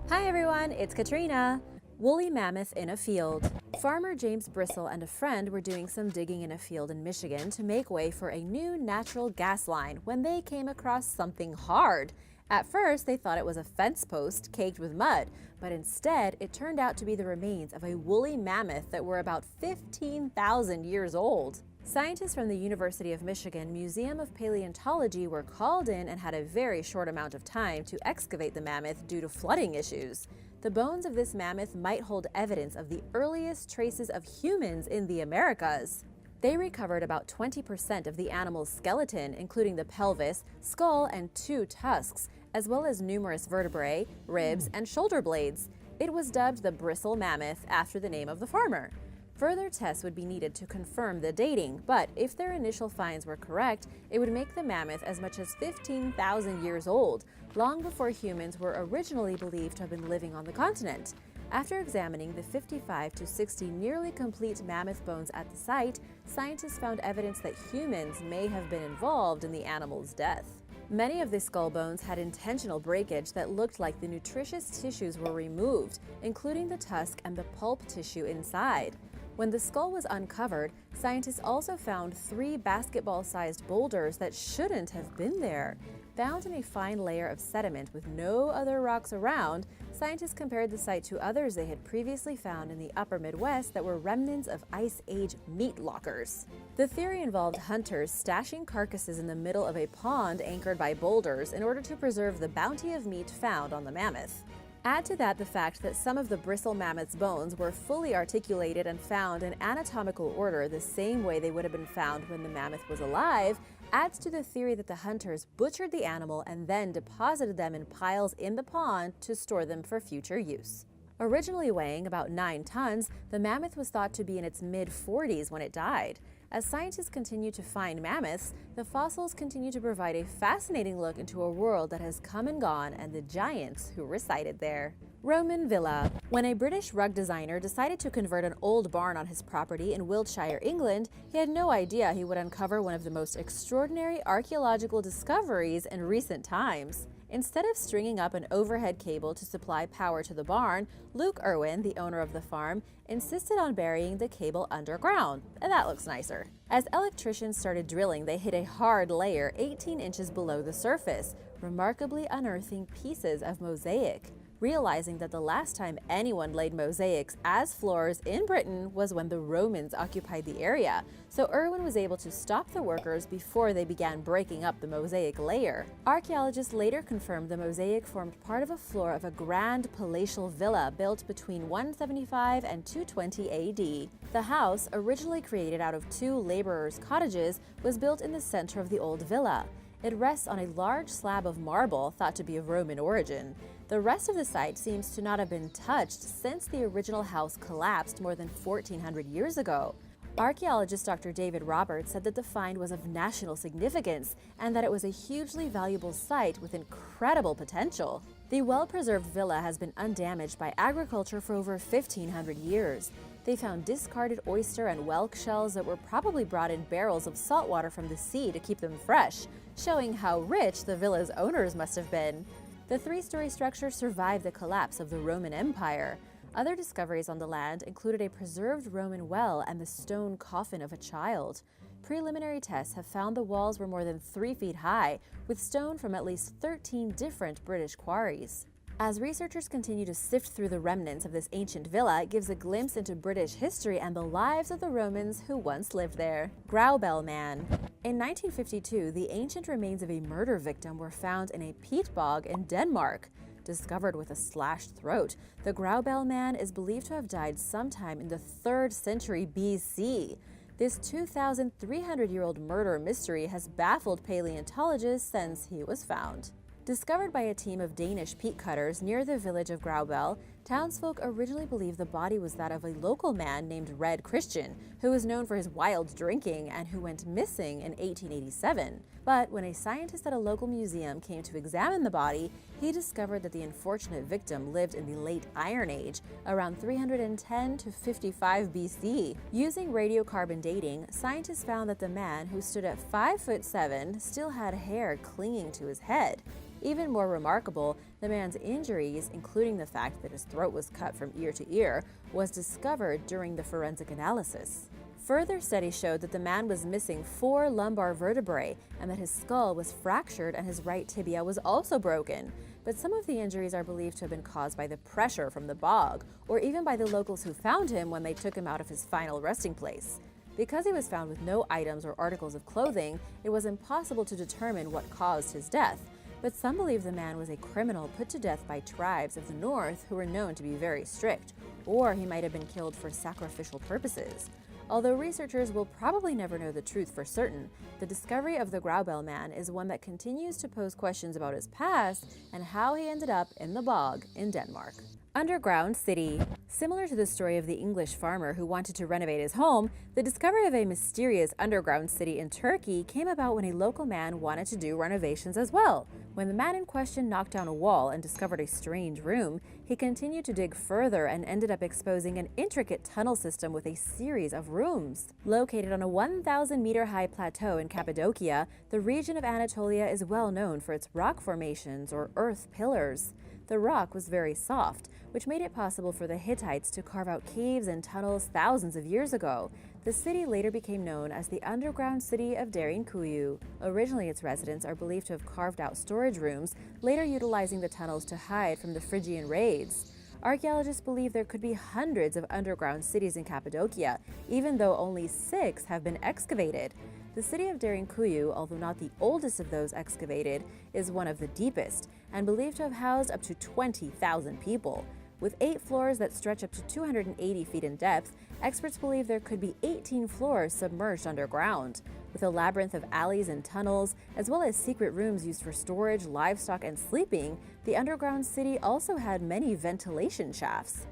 Hi everyone, it's Katrina. Woolly mammoth in a field. Farmer James Bristle and a friend were doing some digging in a field in Michigan to make way for a new natural gas line when they came across something hard. At first, they thought it was a fence post caked with mud, but instead, it turned out to be the remains of a woolly mammoth that were about 15,000 years old. Scientists from the University of Michigan Museum of Paleontology were called in and had a very short amount of time to excavate the mammoth due to flooding issues. The bones of this mammoth might hold evidence of the earliest traces of humans in the Americas. They recovered about 20% of the animal's skeleton, including the pelvis, skull, and 2 tusks, as well as numerous vertebrae, ribs, and shoulder blades. It was dubbed the Bristle Mammoth after the name of the farmer. Further tests would be needed to confirm the dating, but if their initial finds were correct, it would make the mammoth as much as 15,000 years old, long before humans were originally believed to have been living on the continent. After examining the 55 to 60 nearly complete mammoth bones at the site, scientists found evidence that humans may have been involved in the animal's death. Many of the skull bones had intentional breakage that looked like the nutritious tissues were removed, including the tusk and the pulp tissue inside. When the skull was uncovered, scientists also found 3 basketball-sized boulders that shouldn't have been there. Found in a fine layer of sediment with no other rocks around, scientists compared the site to others they had previously found in the upper Midwest that were remnants of Ice Age meat lockers. The theory involved hunters stashing carcasses in the middle of a pond anchored by boulders in order to preserve the bounty of meat found on the mammoth. Add to that the fact that some of the bristle mammoth's bones were fully articulated and found in anatomical order the same way they would have been found when the mammoth was alive, adds to the theory that the hunters butchered the animal and then deposited them in piles in the pond to store them for future use. Originally weighing about 9 tons, the mammoth was thought to be in its mid-40s when it died. As scientists continue to find mammoths, the fossils continue to provide a fascinating look into a world that has come and gone and the giants who resided there. Roman Villa. When a British rug designer decided to convert an old barn on his property in Wiltshire, England, he had no idea he would uncover one of the most extraordinary archaeological discoveries in recent times. Instead of stringing up an overhead cable to supply power to the barn, Luke Irwin, the owner of the farm, insisted on burying the cable underground, and that looks nicer. As electricians started drilling, they hit a hard layer 18 inches below the surface, remarkably unearthing pieces of mosaic. Realizing that the last time anyone laid mosaics as floors in Britain was when the Romans occupied the area, so Irwin was able to stop the workers before they began breaking up the mosaic layer. Archaeologists later confirmed the mosaic formed part of a floor of a grand palatial villa built between 175 and 220 AD. The house, originally created out of 2 laborers' cottages, was built in the center of the old villa. It rests on a large slab of marble thought to be of Roman origin. The rest of the site seems to not have been touched since the original house collapsed more than 1,400 years ago. Archaeologist Dr. David Roberts said that the find was of national significance and that it was a hugely valuable site with incredible potential. The well-preserved villa has been undamaged by agriculture for over 1,500 years. They found discarded oyster and whelk shells that were probably brought in barrels of salt water from the sea to keep them fresh, showing how rich the villa's owners must have been. The 3-story structure survived the collapse of the Roman Empire. Other discoveries on the land included a preserved Roman well and the stone coffin of a child. Preliminary tests have found the walls were more than 3 feet high, with stone from at least 13 different British quarries. As researchers continue to sift through the remnants of this ancient villa, it gives a glimpse into British history and the lives of the Romans who once lived there. Graubel Man. In 1952, the ancient remains of a murder victim were found in a peat bog in Denmark. Discovered with a slashed throat, the Graubel Man is believed to have died sometime in the 3rd century BC. This 2,300-year-old murder mystery has baffled paleontologists since he was found. Discovered by a team of Danish peat cutters near the village of Graubel, townsfolk originally believed the body was that of a local man named Red Christian, who was known for his wild drinking and who went missing in 1887. But when a scientist at a local museum came to examine the body, he discovered that the unfortunate victim lived in the late Iron Age, around 310 to 55 BC. Using radiocarbon dating, scientists found that the man, who stood at 5'7", still had hair clinging to his head. Even more remarkable, the man's injuries, including the fact that his throat was cut from ear to ear, was discovered during the forensic analysis. Further studies showed that the man was missing 4 lumbar vertebrae and that his skull was fractured and his right tibia was also broken. But some of the injuries are believed to have been caused by the pressure from the bog, or even by the locals who found him when they took him out of his final resting place. Because he was found with no items or articles of clothing, it was impossible to determine what caused his death. But some believe the man was a criminal put to death by tribes of the north who were known to be very strict, or he might have been killed for sacrificial purposes. Although researchers will probably never know the truth for certain, the discovery of the Graubel Man is one that continues to pose questions about his past and how he ended up in the bog in Denmark. Underground city. Similar to the story of the English farmer who wanted to renovate his home, the discovery of a mysterious underground city in Turkey came about when a local man wanted to do renovations as well. When the man in question knocked down a wall and discovered a strange room, he continued to dig further and ended up exposing an intricate tunnel system with a series of rooms. Located on a 1,000-meter-high plateau in Cappadocia, the region of Anatolia is well known for its rock formations or earth pillars. The rock was very soft, which made it possible for the Hittites to carve out caves and tunnels thousands of years ago. The city later became known as the underground city of Derinkuyu. Originally, its residents are believed to have carved out storage rooms, later utilizing the tunnels to hide from the Phrygian raids. Archaeologists believe there could be hundreds of underground cities in Cappadocia, even though only 6 have been excavated. The city of Derinkuyu, although not the oldest of those excavated, is one of the deepest, and believed to have housed up to 20,000 people. With 8 floors that stretch up to 280 feet in depth, experts believe there could be 18 floors submerged underground. With a labyrinth of alleys and tunnels, as well as secret rooms used for storage, livestock, and sleeping, the underground city also had many ventilation shafts.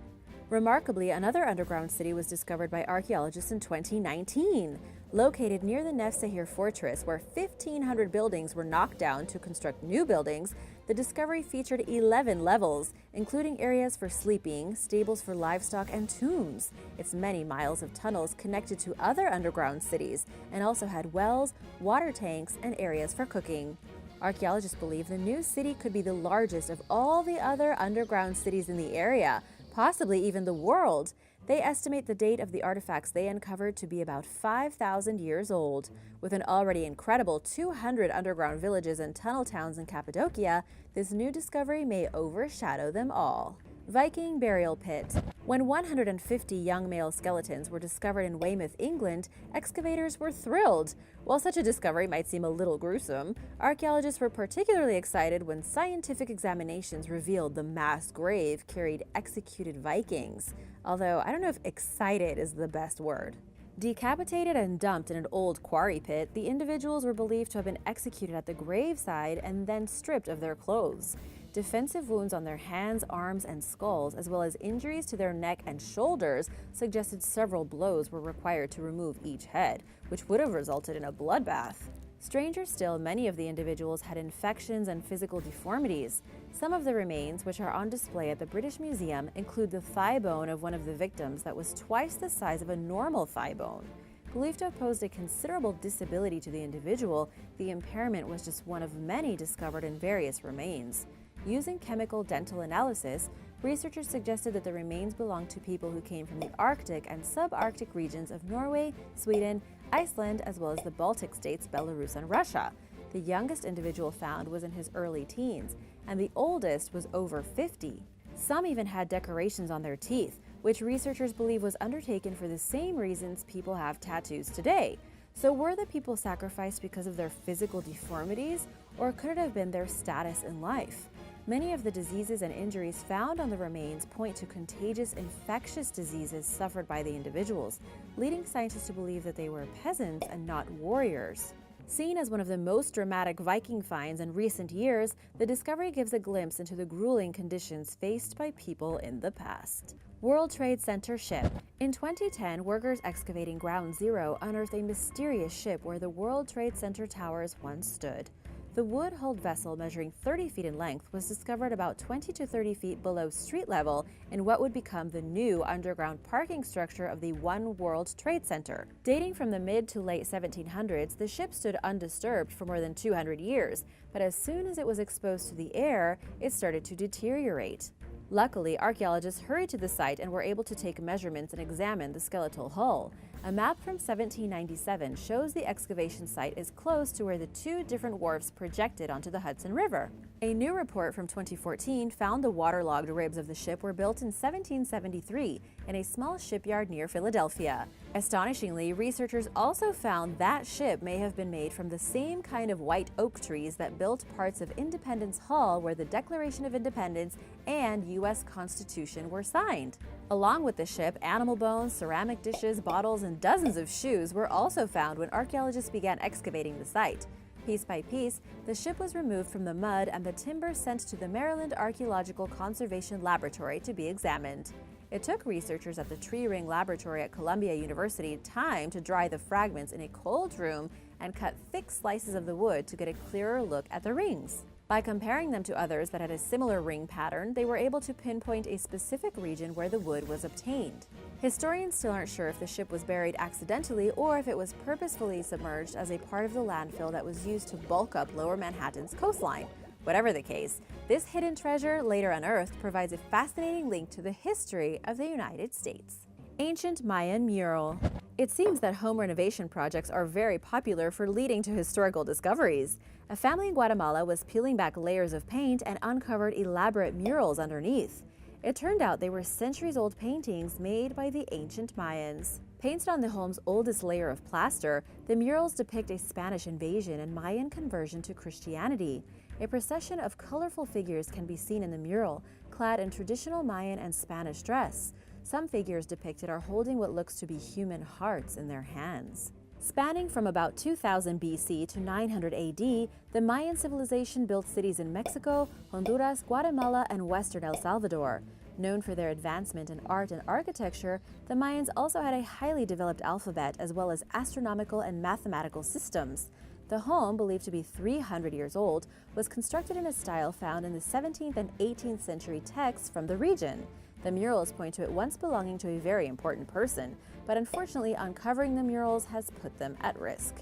Remarkably, another underground city was discovered by archaeologists in 2019. Located near the Nefsehir fortress, where 1,500 buildings were knocked down to construct new buildings, the discovery featured 11 levels, including areas for sleeping, stables for livestock, and tombs. Its many miles of tunnels connected to other underground cities, and also had wells, water tanks, and areas for cooking. Archaeologists believe the new city could be the largest of all the other underground cities in the area, possibly even the world. They estimate the date of the artifacts they uncovered to be about 5,000 years old. With an already incredible 200 underground villages and tunnel towns in Cappadocia, this new discovery may overshadow them all. Viking Burial Pit. When 150 young male skeletons were discovered in Weymouth, England, excavators were thrilled. While such a discovery might seem a little gruesome, archaeologists were particularly excited when scientific examinations revealed the mass grave carried executed Vikings. Although I don't know if excited is the best word. Decapitated and dumped in an old quarry pit, the individuals were believed to have been executed at the graveside and then stripped of their clothes. Defensive wounds on their hands, arms, and skulls, as well as injuries to their neck and shoulders, suggested several blows were required to remove each head, which would have resulted in a bloodbath. Stranger still, many of the individuals had infections and physical deformities. Some of the remains, which are on display at the British Museum, include the thigh bone of one of the victims that was twice the size of a normal thigh bone. Believed to have posed a considerable disability to the individual, the impairment was just one of many discovered in various remains. Using chemical dental analysis, researchers suggested that the remains belonged to people who came from the Arctic and subarctic regions of Norway, Sweden, Iceland, as well as the Baltic states, Belarus, and Russia. The youngest individual found was in his early teens, and the oldest was over 50. Some even had decorations on their teeth, which researchers believe was undertaken for the same reasons people have tattoos today. So were the people sacrificed because of their physical deformities, or could it have been their status in life? Many of the diseases and injuries found on the remains point to contagious infectious diseases suffered by the individuals, leading scientists to believe that they were peasants and not warriors. Seen as one of the most dramatic Viking finds in recent years, the discovery gives a glimpse into the grueling conditions faced by people in the past. World Trade Center ship. In 2010, workers excavating Ground Zero unearthed a mysterious ship where the World Trade Center towers once stood. The wood-hulled vessel, measuring 30 feet in length, was discovered about 20 to 30 feet below street level in what would become the new underground parking structure of the One World Trade Center. Dating from the mid to late 1700s, the ship stood undisturbed for more than 200 years, but as soon as it was exposed to the air, it started to deteriorate. Luckily, archaeologists hurried to the site and were able to take measurements and examine the skeletal hull. A map from 1797 shows the excavation site is close to where the two different wharfs projected onto the Hudson River. A new report from 2014 found the waterlogged ribs of the ship were built in 1773 in a small shipyard near Philadelphia. Astonishingly, researchers also found that ship may have been made from the same kind of white oak trees that built parts of Independence Hall where the Declaration of Independence and U.S. Constitution were signed. Along with the ship, animal bones, ceramic dishes, bottles, and dozens of shoes were also found when archaeologists began excavating the site. Piece by piece, the ship was removed from the mud and the timber sent to the Maryland Archaeological Conservation Laboratory to be examined. It took researchers at the Tree Ring Laboratory at Columbia University time to dry the fragments in a cold room and cut thick slices of the wood to get a clearer look at the rings. By comparing them to others that had a similar ring pattern, they were able to pinpoint a specific region where the wood was obtained. Historians still aren't sure if the ship was buried accidentally or if it was purposefully submerged as a part of the landfill that was used to bulk up Lower Manhattan's coastline. Whatever the case, this hidden treasure, later unearthed, provides a fascinating link to the history of the United States. Ancient Mayan mural. It seems that home renovation projects are very popular for leading to historical discoveries. A family in Guatemala was peeling back layers of paint and uncovered elaborate murals underneath. It turned out they were centuries-old paintings made by the ancient Mayans. Painted on the home's oldest layer of plaster, the murals depict a Spanish invasion and Mayan conversion to Christianity. A procession of colorful figures can be seen in the mural, clad in traditional Mayan and Spanish dress. Some figures depicted are holding what looks to be human hearts in their hands. Spanning from about 2000 BC to 900 AD, the Mayan civilization built cities in Mexico, Honduras, Guatemala, and western El Salvador. Known for their advancement in art and architecture, the Mayans also had a highly developed alphabet as well as astronomical and mathematical systems. The home, believed to be 300 years old, was constructed in a style found in the 17th and 18th century texts from the region. The murals point to it once belonging to a very important person, but unfortunately uncovering the murals has put them at risk.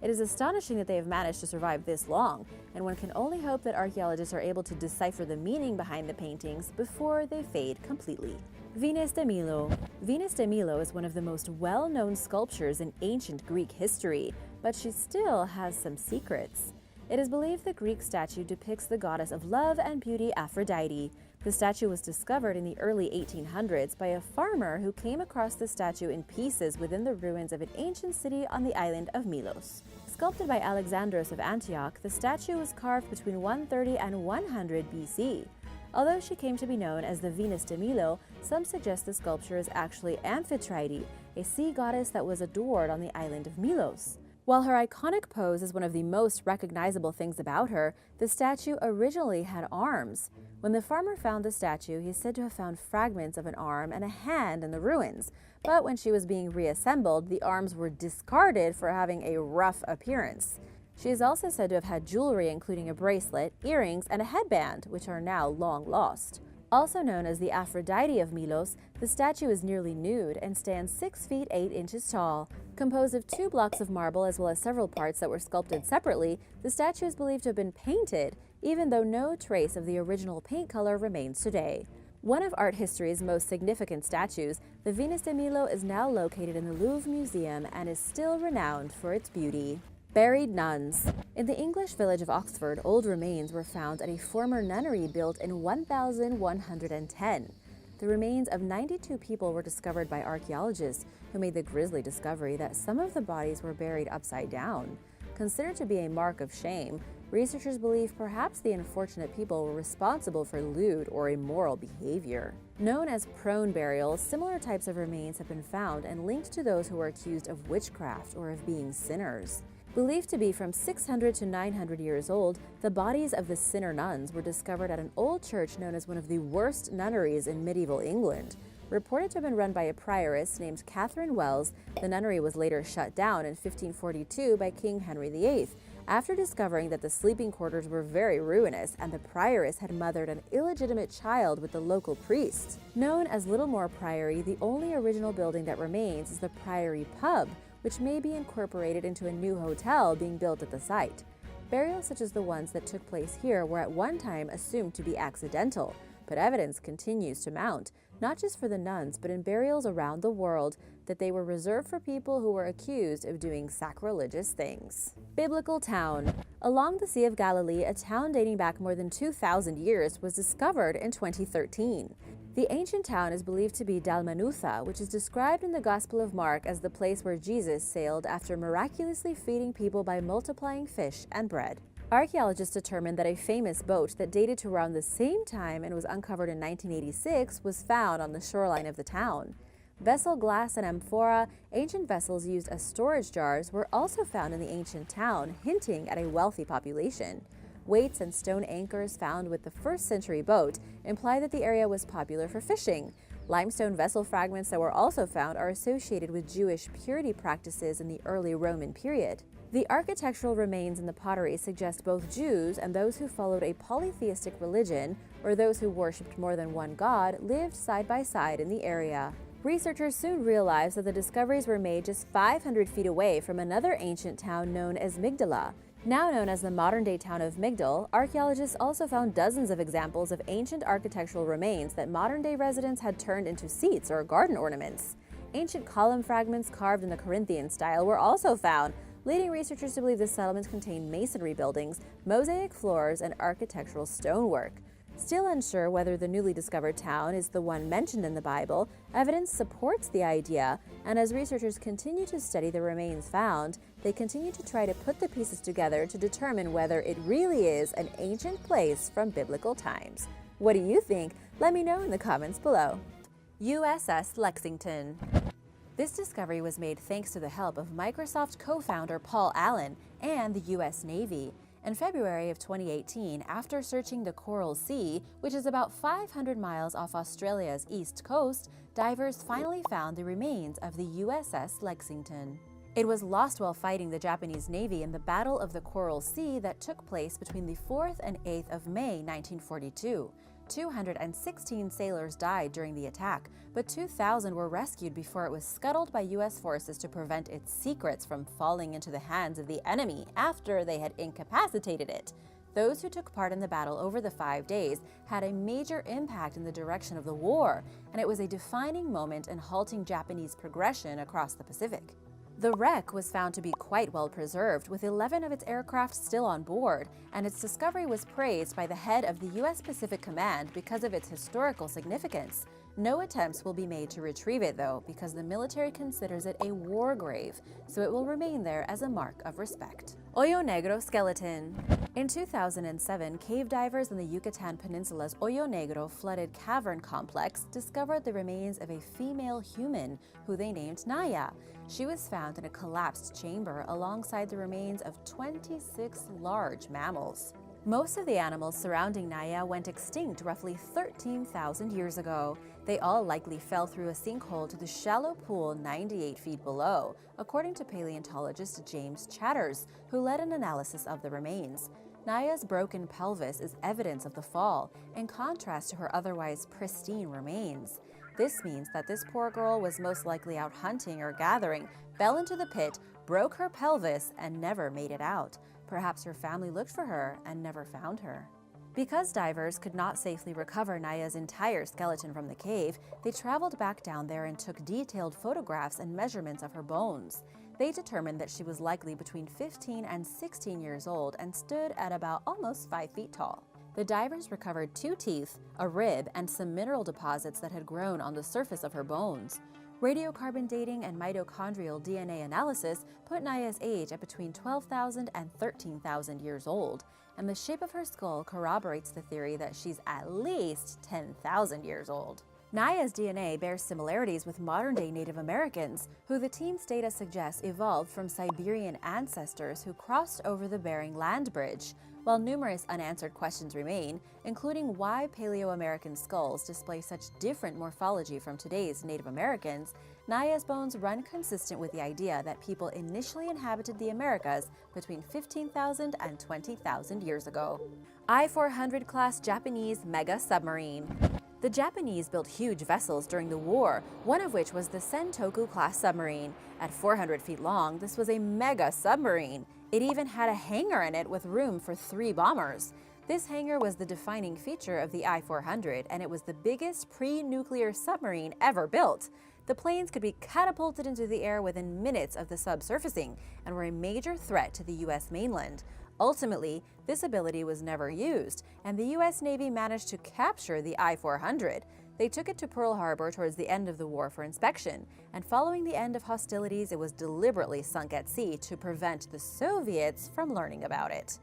It is astonishing that they have managed to survive this long, and one can only hope that archaeologists are able to decipher the meaning behind the paintings before they fade completely. Venus de Milo. Venus de Milo is one of the most well-known sculptures in ancient Greek history, but she still has some secrets. It is believed the Greek statue depicts the goddess of love and beauty, Aphrodite. The statue was discovered in the early 1800s by a farmer who came across the statue in pieces within the ruins of an ancient city on the island of Milos. Sculpted by Alexandros of Antioch, the statue was carved between 130 and 100 BC. Although she came to be known as the Venus de Milo, some suggest the sculpture is actually Amphitrite, a sea goddess that was adored on the island of Milos. While her iconic pose is one of the most recognizable things about her, the statue originally had arms. When the farmer found the statue, he is said to have found fragments of an arm and a hand in the ruins. But when she was being reassembled, the arms were discarded for having a rough appearance. She is also said to have had jewelry including a bracelet, earrings, and a headband, which are now long lost. Also known as the Aphrodite of Milos, the statue is nearly nude and stands 6 feet 8 inches tall. Composed of 2 blocks of marble as well as several parts that were sculpted separately, the statue is believed to have been painted, even though no trace of the original paint color remains today. One of art history's most significant statues, the Venus de Milo is now located in the Louvre Museum and is still renowned for its beauty. Buried nuns. In the English village of Oxford, old remains were found at a former nunnery built in 1110. The remains of 92 people were discovered by archaeologists, who made the grisly discovery that some of the bodies were buried upside down. Considered to be a mark of shame, researchers believe perhaps the unfortunate people were responsible for lewd or immoral behavior. Known as prone burials, similar types of remains have been found and linked to those who were accused of witchcraft or of being sinners. Believed to be from 600 to 900 years old, the bodies of the sinner nuns were discovered at an old church known as one of the worst nunneries in medieval England. Reported to have been run by a prioress named Catherine Wells, the nunnery was later shut down in 1542 by King Henry VIII, after discovering that the sleeping quarters were very ruinous and the prioress had mothered an illegitimate child with the local priest. Known as Littlemore Priory, the only original building that remains is the Priory Pub, which may be incorporated into a new hotel being built at the site. Burials such as the ones that took place here were at one time assumed to be accidental, but evidence continues to mount, not just for the nuns, but in burials around the world, that they were reserved for people who were accused of doing sacrilegious things. Biblical town. Along the Sea of Galilee, a town dating back more than 2,000 years was discovered in 2013. The ancient town is believed to be Dalmanutha, which is described in the Gospel of Mark as the place where Jesus sailed after miraculously feeding people by multiplying fish and bread. Archaeologists determined that a famous boat that dated to around the same time and was uncovered in 1986 was found on the shoreline of the town. Vessel glass and amphora, ancient vessels used as storage jars, were also found in the ancient town, hinting at a wealthy population. Weights and stone anchors found with the first-century boat imply that the area was popular for fishing. Limestone vessel fragments that were also found are associated with Jewish purity practices in the early Roman period. The architectural remains in the pottery suggest both Jews and those who followed a polytheistic religion, or those who worshipped more than one god, lived side by side in the area. Researchers soon realized that the discoveries were made just 500 feet away from another ancient town known as Migdala. Now known as the modern-day town of Migdal, archaeologists also found dozens of examples of ancient architectural remains that modern-day residents had turned into seats or garden ornaments. Ancient column fragments carved in the Corinthian style were also found, leading researchers to believe the settlements contained masonry buildings, mosaic floors, and architectural stonework. Still unsure whether the newly discovered town is the one mentioned in the Bible, evidence supports the idea, and as researchers continue to study the remains found, they continue to try to put the pieces together to determine whether it really is an ancient place from biblical times. What do you think? Let me know in the comments below. USS Lexington. This discovery was made thanks to the help of Microsoft co-founder Paul Allen and the U.S. Navy. In February of 2018, after searching the Coral Sea, which is about 500 miles off Australia's east coast, divers finally found the remains of the USS Lexington. It was lost while fighting the Japanese Navy in the Battle of the Coral Sea that took place between the 4th and 8th of May 1942. 216 sailors died during the attack, but 2,000 were rescued before it was scuttled by U.S. forces to prevent its secrets from falling into the hands of the enemy after they had incapacitated it. Those who took part in the battle over the 5 days had a major impact in the direction of the war, and it was a defining moment in halting Japanese progression across the Pacific. The wreck was found to be quite well preserved, with 11 of its aircraft still on board, and its discovery was praised by the head of the U.S. Pacific Command because of its historical significance. No attempts will be made to retrieve it, though, because the military considers it a war grave, so it will remain there as a mark of respect. Oyo Negro Skeleton. In 2007, cave divers in the Yucatan Peninsula's Oyo Negro flooded cavern complex discovered the remains of a female human, who they named Naya. She was found in a collapsed chamber alongside the remains of 26 large mammals. Most of the animals surrounding Naya went extinct roughly 13,000 years ago. They all likely fell through a sinkhole to the shallow pool 98 feet below, according to paleontologist James Chatters, who led an analysis of the remains. Naya's broken pelvis is evidence of the fall, in contrast to her otherwise pristine remains. This means that this poor girl was most likely out hunting or gathering, fell into the pit, broke her pelvis, and never made it out. Perhaps her family looked for her and never found her. Because divers could not safely recover Naya's entire skeleton from the cave, they traveled back down there and took detailed photographs and measurements of her bones. They determined that she was likely between 15 and 16 years old and stood at about almost 5 feet tall. The divers recovered 2 teeth, a rib, and some mineral deposits that had grown on the surface of her bones. Radiocarbon dating and mitochondrial DNA analysis put Naya's age at between 12,000 and 13,000 years old, and the shape of her skull corroborates the theory that she's at least 10,000 years old. Naya's DNA bears similarities with modern-day Native Americans, who the team's data suggests evolved from Siberian ancestors who crossed over the Bering Land Bridge. While numerous unanswered questions remain, including why Paleo-American skulls display such different morphology from today's Native Americans, Naya's bones run consistent with the idea that people initially inhabited the Americas between 15,000 and 20,000 years ago. I-400 class Japanese mega submarine. The Japanese built huge vessels during the war, one of which was the Sentoku-class submarine. At 400 feet long, this was a mega submarine. It even had a hangar in it with room for 3 bombers. This hangar was the defining feature of the I-400, and it was the biggest pre-nuclear submarine ever built. The planes could be catapulted into the air within minutes of the subsurfacing and were a major threat to the U.S. mainland. Ultimately, this ability was never used, and the U.S. Navy managed to capture the I-400. They took it to Pearl Harbor towards the end of the war for inspection, and following the end of hostilities, it was deliberately sunk at sea to prevent the Soviets from learning about it.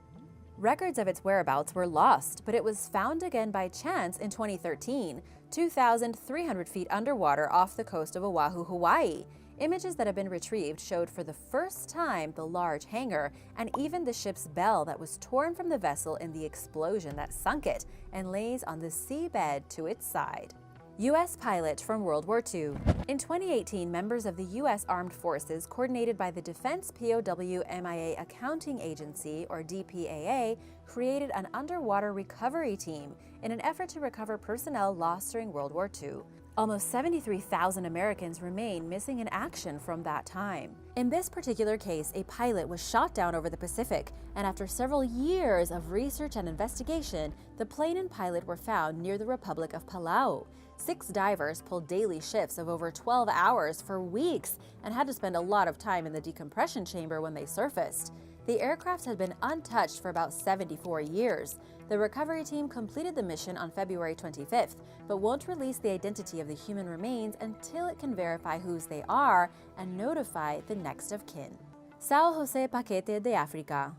Records of its whereabouts were lost, but it was found again by chance in 2013, 2,300 feet underwater off the coast of Oahu, Hawaii. Images that have been retrieved showed for the first time the large hangar and even the ship's bell that was torn from the vessel in the explosion that sunk it and lays on the seabed to its side. U.S. pilot from World War II. In 2018, members of the U.S. Armed Forces, coordinated by the Defense POW MIA Accounting Agency, or DPAA, created an underwater recovery team in an effort to recover personnel lost during World War II. Almost 73,000 Americans remain missing in action from that time. In this particular case, a pilot was shot down over the Pacific, and after several years of research and investigation, the plane and pilot were found near the Republic of Palau. 6 divers pulled daily shifts of over 12 hours for weeks and had to spend a lot of time in the decompression chamber when they surfaced. The aircraft had been untouched for about 74 years. The recovery team completed the mission on February 25th, but won't release the identity of the human remains until it can verify whose they are and notify the next of kin. São José Paquete de África.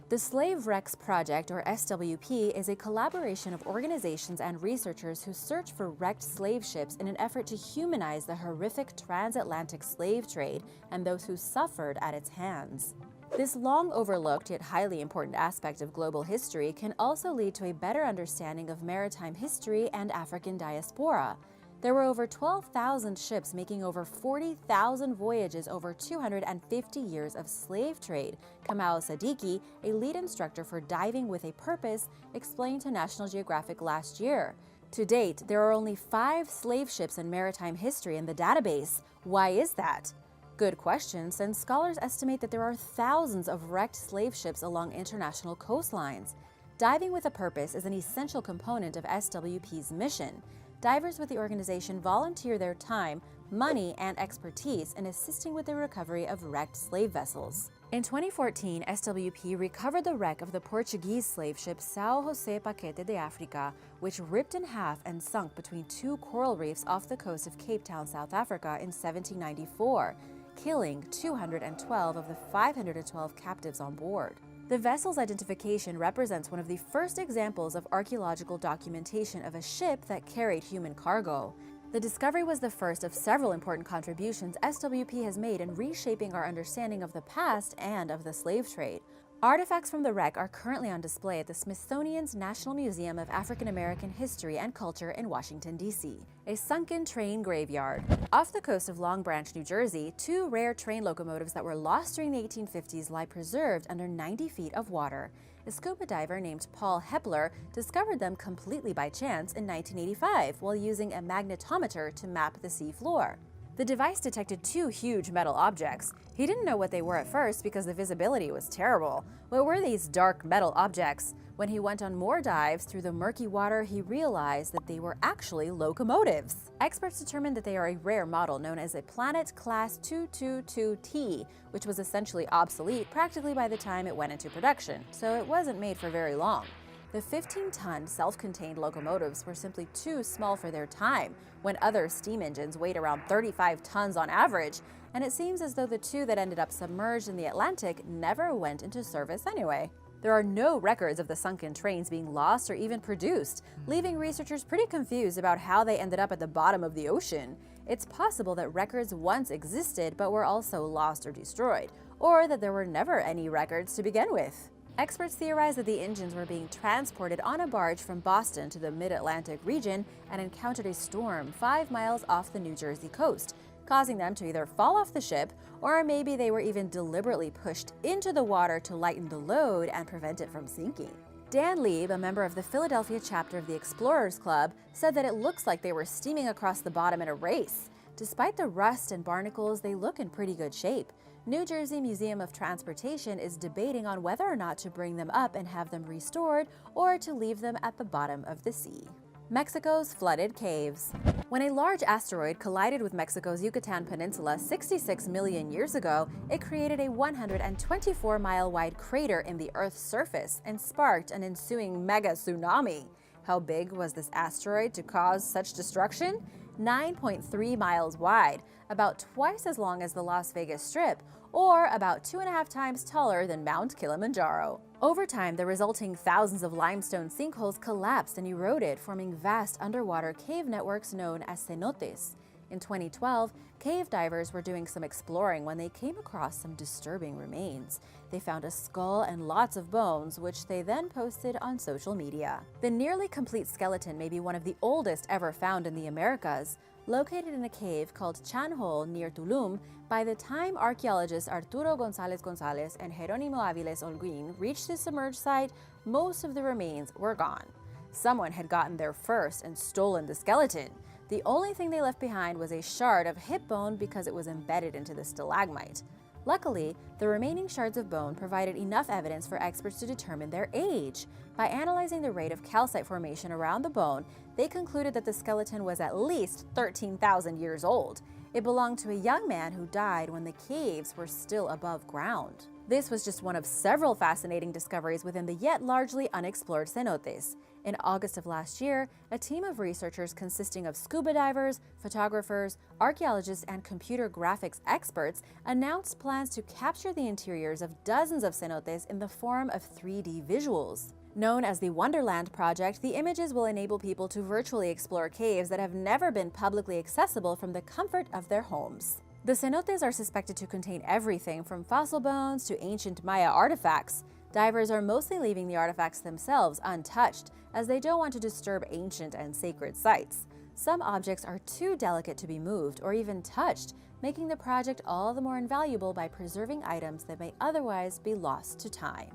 The Slaverex Project, or SWP, is a collaboration of organizations and researchers who search for wrecked slave ships in an effort to humanize the horrific transatlantic slave trade and those who suffered at its hands. This long overlooked yet highly important aspect of global history can also lead to a better understanding of maritime history and African diaspora. There were over 12,000 ships making over 40,000 voyages over 250 years of slave trade. Kamau Sadiki, a lead instructor for Diving with a Purpose, explained to National Geographic last year. To date, there are only 5 slave ships in maritime history in the database. Why is that? Good question, since scholars estimate that there are thousands of wrecked slave ships along international coastlines. Diving with a Purpose is an essential component of SWP's mission. Divers with the organization volunteer their time, money, and expertise in assisting with the recovery of wrecked slave vessels. In 2014, SWP recovered the wreck of the Portuguese slave ship São José Paquete de África, which ripped in half and sunk between 2 coral reefs off the coast of Cape Town, South Africa in 1794, killing 212 of the 512 captives on board. The vessel's identification represents one of the first examples of archaeological documentation of a ship that carried human cargo. The discovery was the first of several important contributions SWP has made in reshaping our understanding of the past and of the slave trade. Artifacts from the wreck are currently on display at the Smithsonian's National Museum of African American History and Culture in Washington, D.C. A sunken train graveyard. Off the coast of Long Branch, New Jersey, 2 rare train locomotives that were lost during the 1850s lie preserved under 90 feet of water. A scuba diver named Paul Hepler discovered them completely by chance in 1985 while using a magnetometer to map the sea floor. The device detected 2 huge metal objects. He didn't know what they were at first because the visibility was terrible. What were these dark metal objects? When he went on more dives through the murky water, he realized that they were actually locomotives. Experts determined that they are a rare model known as a Planet Class 222T, which was essentially obsolete practically by the time it went into production, so it wasn't made for very long. The 15-ton self-contained locomotives were simply too small for their time, when other steam engines weighed around 35 tons on average, and it seems as though the 2 that ended up submerged in the Atlantic never went into service anyway. There are no records of the sunken trains being lost or even produced, leaving researchers pretty confused about how they ended up at the bottom of the ocean. It's possible that records once existed but were also lost or destroyed, or that there were never any records to begin with. Experts theorize that the engines were being transported on a barge from Boston to the mid-Atlantic region and encountered a storm 5 miles off the New Jersey coast, causing them to either fall off the ship, or maybe they were even deliberately pushed into the water to lighten the load and prevent it from sinking. Dan Lieb, a member of the Philadelphia chapter of the Explorers Club, said that it looks like they were steaming across the bottom in a race. Despite the rust and barnacles, they look in pretty good shape. New Jersey Museum of Transportation is debating on whether or not to bring them up and have them restored, or to leave them at the bottom of the sea. Mexico's flooded caves. When a large asteroid collided with Mexico's Yucatan Peninsula 66 million years ago, it created a 124-mile-wide crater in the Earth's surface and sparked an ensuing mega tsunami. How big was this asteroid to cause such destruction? 9.3 miles wide, about twice as long as the Las Vegas Strip, or about 2.5 times taller than Mount Kilimanjaro. Over time, the resulting thousands of limestone sinkholes collapsed and eroded, forming vast underwater cave networks known as cenotes. In 2012, cave divers were doing some exploring when they came across some disturbing remains. They found a skull and lots of bones, which they then posted on social media. The nearly complete skeleton may be one of the oldest ever found in the Americas. Located in a cave called Chan Hole near Tulum, by the time archaeologists Arturo González González and Jerónimo Áviles Holguín reached the submerged site, most of the remains were gone. Someone had gotten there first and stolen the skeleton. The only thing they left behind was a shard of hip bone because it was embedded into the stalagmite. Luckily, the remaining shards of bone provided enough evidence for experts to determine their age. By analyzing the rate of calcite formation around the bone, they concluded that the skeleton was at least 13,000 years old. It belonged to a young man who died when the caves were still above ground. This was just one of several fascinating discoveries within the yet largely unexplored cenotes. In August of last year, a team of researchers consisting of scuba divers, photographers, archaeologists, and computer graphics experts announced plans to capture the interiors of dozens of cenotes in the form of 3D visuals. Known as the Wonderland Project, the images will enable people to virtually explore caves that have never been publicly accessible from the comfort of their homes. The cenotes are suspected to contain everything from fossil bones to ancient Maya artifacts. Divers are mostly leaving the artifacts themselves untouched, as they don't want to disturb ancient and sacred sites. Some objects are too delicate to be moved or even touched, making the project all the more invaluable by preserving items that may otherwise be lost to time.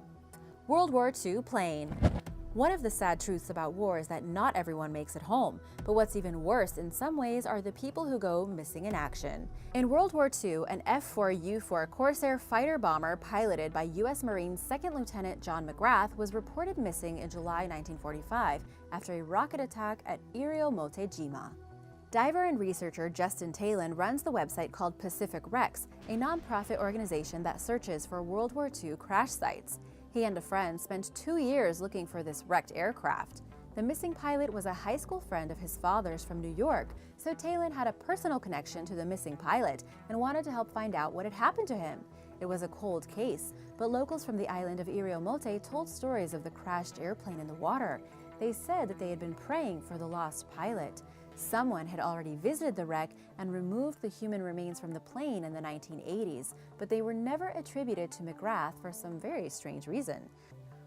World War II plane. One of the sad truths about war is that not everyone makes it home, but what's even worse in some ways are the people who go missing in action. In World War II, an F-4U-4 Corsair fighter bomber piloted by U.S. Marine Second Lieutenant John McGrath was reported missing in July 1945 after a rocket attack at Iriomote-jima. Diver and researcher Justin Talon runs the website called Pacific Rex, a nonprofit organization that searches for World War II crash sites. He and a friend spent 2 years looking for this wrecked aircraft. The missing pilot was a high school friend of his father's from New York, so Talon had a personal connection to the missing pilot and wanted to help find out what had happened to him. It was a cold case, but locals from the island of Iriomote told stories of the crashed airplane in the water. They said that they had been praying for the lost pilot. Someone had already visited the wreck and removed the human remains from the plane in the 1980s, but they were never attributed to McGrath for some very strange reason.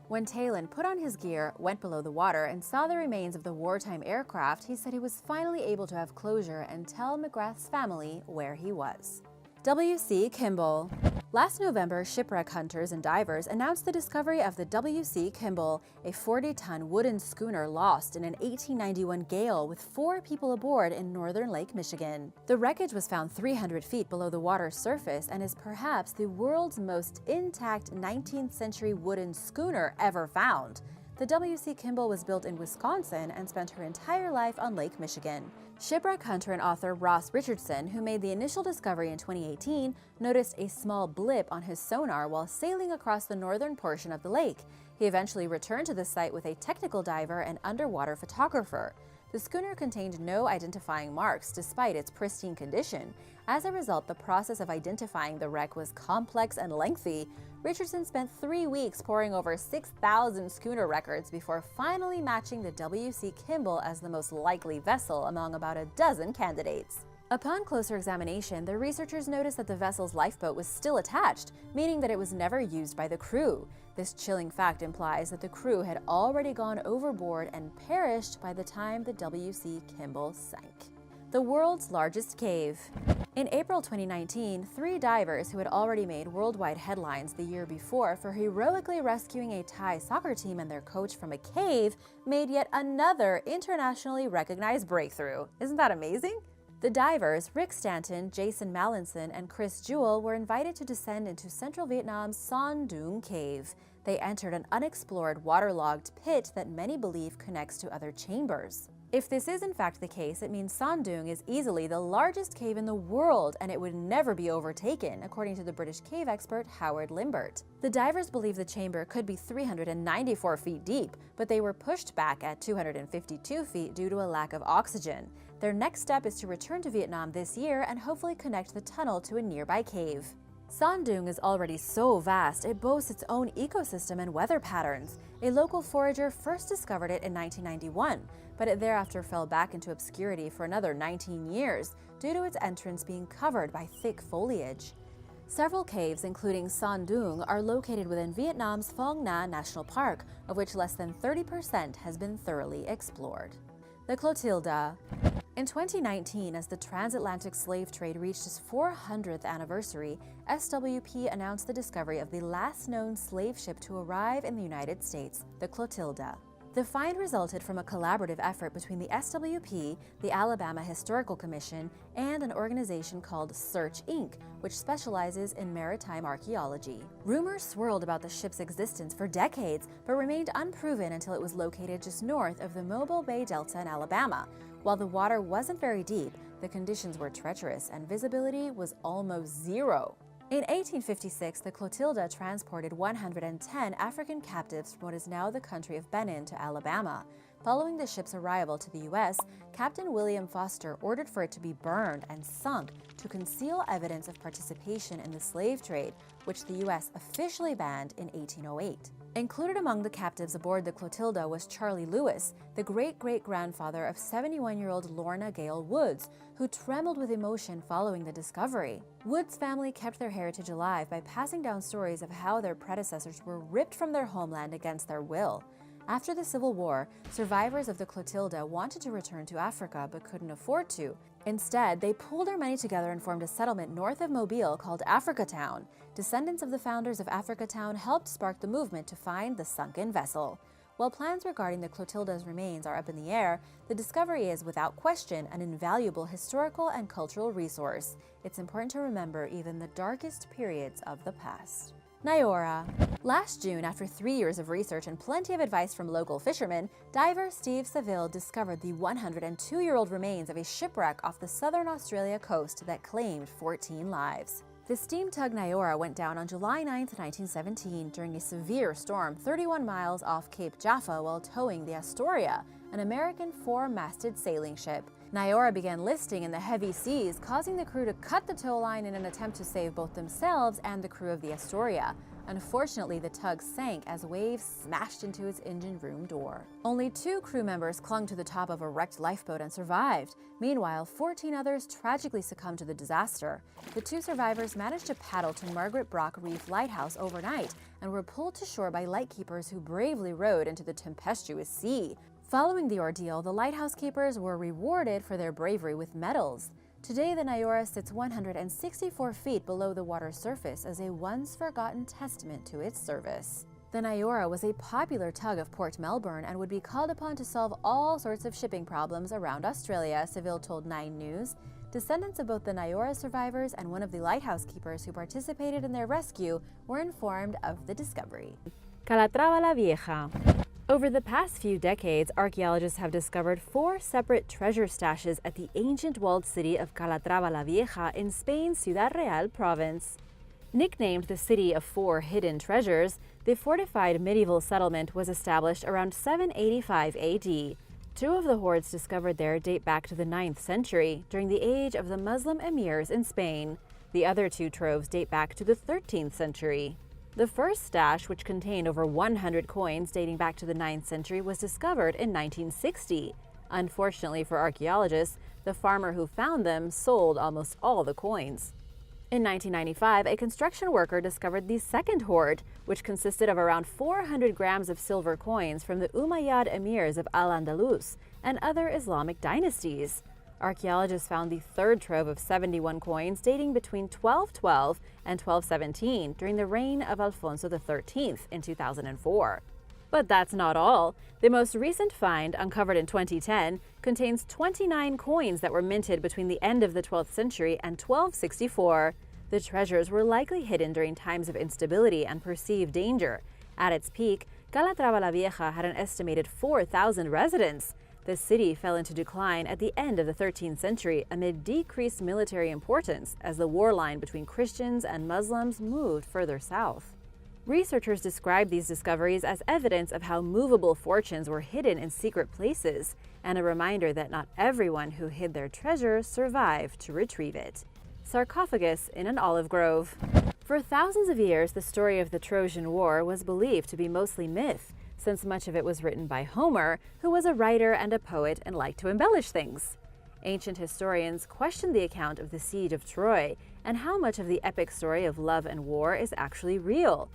When Talon put on his gear, went below the water, and saw the remains of the wartime aircraft, he said he was finally able to have closure and tell McGrath's family where he was. W.C. Kimball. Last November, shipwreck hunters and divers announced the discovery of the W.C. Kimball, a 40-ton wooden schooner lost in an 1891 gale with 4 people aboard in northern Lake Michigan. The wreckage was found 300 feet below the water's surface and is perhaps the world's most intact 19th century wooden schooner ever found. The W.C. Kimball was built in Wisconsin and spent her entire life on Lake Michigan. Shipwreck hunter and author Ross Richardson, who made the initial discovery in 2018, noticed a small blip on his sonar while sailing across the northern portion of the lake. He eventually returned to the site with a technical diver and underwater photographer. The schooner contained no identifying marks despite its pristine condition. As a result, the process of identifying the wreck was complex and lengthy. Richardson spent 3 weeks poring over 6,000 schooner records before finally matching the W.C. Kimball as the most likely vessel among about a dozen candidates. Upon closer examination, the researchers noticed that the vessel's lifeboat was still attached, meaning that it was never used by the crew. This chilling fact implies that the crew had already gone overboard and perished by the time the W.C. Kimball sank. The world's largest cave. In April 2019, 3 divers who had already made worldwide headlines the year before for heroically rescuing a Thai soccer team and their coach from a cave made yet another internationally recognized breakthrough. Isn't that amazing? The divers, Rick Stanton, Jason Mallinson, and Chris Jewell, were invited to descend into central Vietnam's Son Doong Cave. They entered an unexplored, waterlogged pit that many believe connects to other chambers. If this is in fact the case, it means Son Doong is easily the largest cave in the world, and it would never be overtaken, according to the British cave expert Howard Limbert. The divers believe the chamber could be 394 feet deep, but they were pushed back at 252 feet due to a lack of oxygen. Their next step is to return to Vietnam this year and hopefully connect the tunnel to a nearby cave. Son Doong is already so vast, it boasts its own ecosystem and weather patterns. A local forager first discovered it in 1991, but it thereafter fell back into obscurity for another 19 years due to its entrance being covered by thick foliage. Several caves, including Son Doong, are located within Vietnam's Phong Nha National Park, of which less than 30% has been thoroughly explored. The Clotilda. In 2019, as the transatlantic slave trade reached its 400th anniversary, SWP announced the discovery of the last known slave ship to arrive in the United States, the Clotilda. The find resulted from a collaborative effort between the SWP, the Alabama Historical Commission, and an organization called Search Inc., which specializes in maritime archaeology. Rumors swirled about the ship's existence for decades, but remained unproven until it was located just north of the Mobile Bay Delta in Alabama. While the water wasn't very deep, the conditions were treacherous and visibility was almost zero. In 1856, the Clotilda transported 110 African captives from what is now the country of Benin to Alabama. Following the ship's arrival to the U.S., Captain William Foster ordered for it to be burned and sunk to conceal evidence of participation in the slave trade, which the U.S. officially banned in 1808. Included among the captives aboard the Clotilda was Charlie Lewis, the great-great-grandfather of 71-year-old Lorna Gale Woods, who trembled with emotion following the discovery. Woods' family kept their heritage alive by passing down stories of how their predecessors were ripped from their homeland against their will. After the Civil War, survivors of the Clotilda wanted to return to Africa but couldn't afford to. Instead, they pooled their money together and formed a settlement north of Mobile called Africatown. Descendants of the founders of Africatown helped spark the movement to find the sunken vessel. While plans regarding the Clotilda's remains are up in the air, the discovery is without question an invaluable historical and cultural resource. It's important to remember even the darkest periods of the past. Niora. Last June, after 3 years of research and plenty of advice from local fishermen, diver Steve Saville discovered the 102-year-old remains of a shipwreck off the southern Australia coast that claimed 14 lives. The steam tug Niora went down on July 9, 1917, during a severe storm 31 miles off Cape Jaffa while towing the Astoria, an American 4-masted sailing ship. Niora began listing in the heavy seas, causing the crew to cut the tow line in an attempt to save both themselves and the crew of the Astoria. Unfortunately, the tug sank as waves smashed into its engine room door. Only 2 crew members clung to the top of a wrecked lifeboat and survived. Meanwhile, 14 others tragically succumbed to the disaster. The 2 survivors managed to paddle to Margaret Brock Reef Lighthouse overnight and were pulled to shore by lightkeepers who bravely rowed into the tempestuous sea. Following the ordeal, the lighthouse keepers were rewarded for their bravery with medals. Today, the Niora sits 164 feet below the water's surface as a once-forgotten testament to its service. The Niora was a popular tug of Port Melbourne and would be called upon to solve all sorts of shipping problems around Australia, Saville told 9 News. Descendants of both the Niora survivors and one of the lighthouse keepers who participated in their rescue were informed of the discovery. Calatrava la Vieja. Over the past few decades, archaeologists have discovered 4 separate treasure stashes at the ancient walled city of Calatrava la Vieja in Spain's Ciudad Real province. Nicknamed the City of 4 Hidden Treasures, the fortified medieval settlement was established around 785 AD. Two of the hoards discovered there date back to the 9th century, during the age of the Muslim emirs in Spain. The other two troves date back to the 13th century. The first stash, which contained over 100 coins dating back to the 9th century, was discovered in 1960. Unfortunately for archaeologists, the farmer who found them sold almost all the coins. In 1995, a construction worker discovered the second hoard, which consisted of around 400 grams of silver coins from the Umayyad emirs of Al-Andalus and other Islamic dynasties. Archaeologists found the third trove of 71 coins dating between 1212 and 1217 during the reign of Alfonso XIII in 2004. But that's not all. The most recent find, uncovered in 2010, contains 29 coins that were minted between the end of the 12th century and 1264. The treasures were likely hidden during times of instability and perceived danger. At its peak, Calatrava la Vieja had an estimated 4,000 residents. The city fell into decline at the end of the 13th century amid decreased military importance as the war line between Christians and Muslims moved further south. Researchers describe these discoveries as evidence of how movable fortunes were hidden in secret places, and a reminder that not everyone who hid their treasure survived to retrieve it. Sarcophagus in an olive grove. For thousands of years, the story of the Trojan War was believed to be mostly myth, since much of it was written by Homer, who was a writer and a poet and liked to embellish things. Ancient historians questioned the account of the siege of Troy and how much of the epic story of love and war is actually real.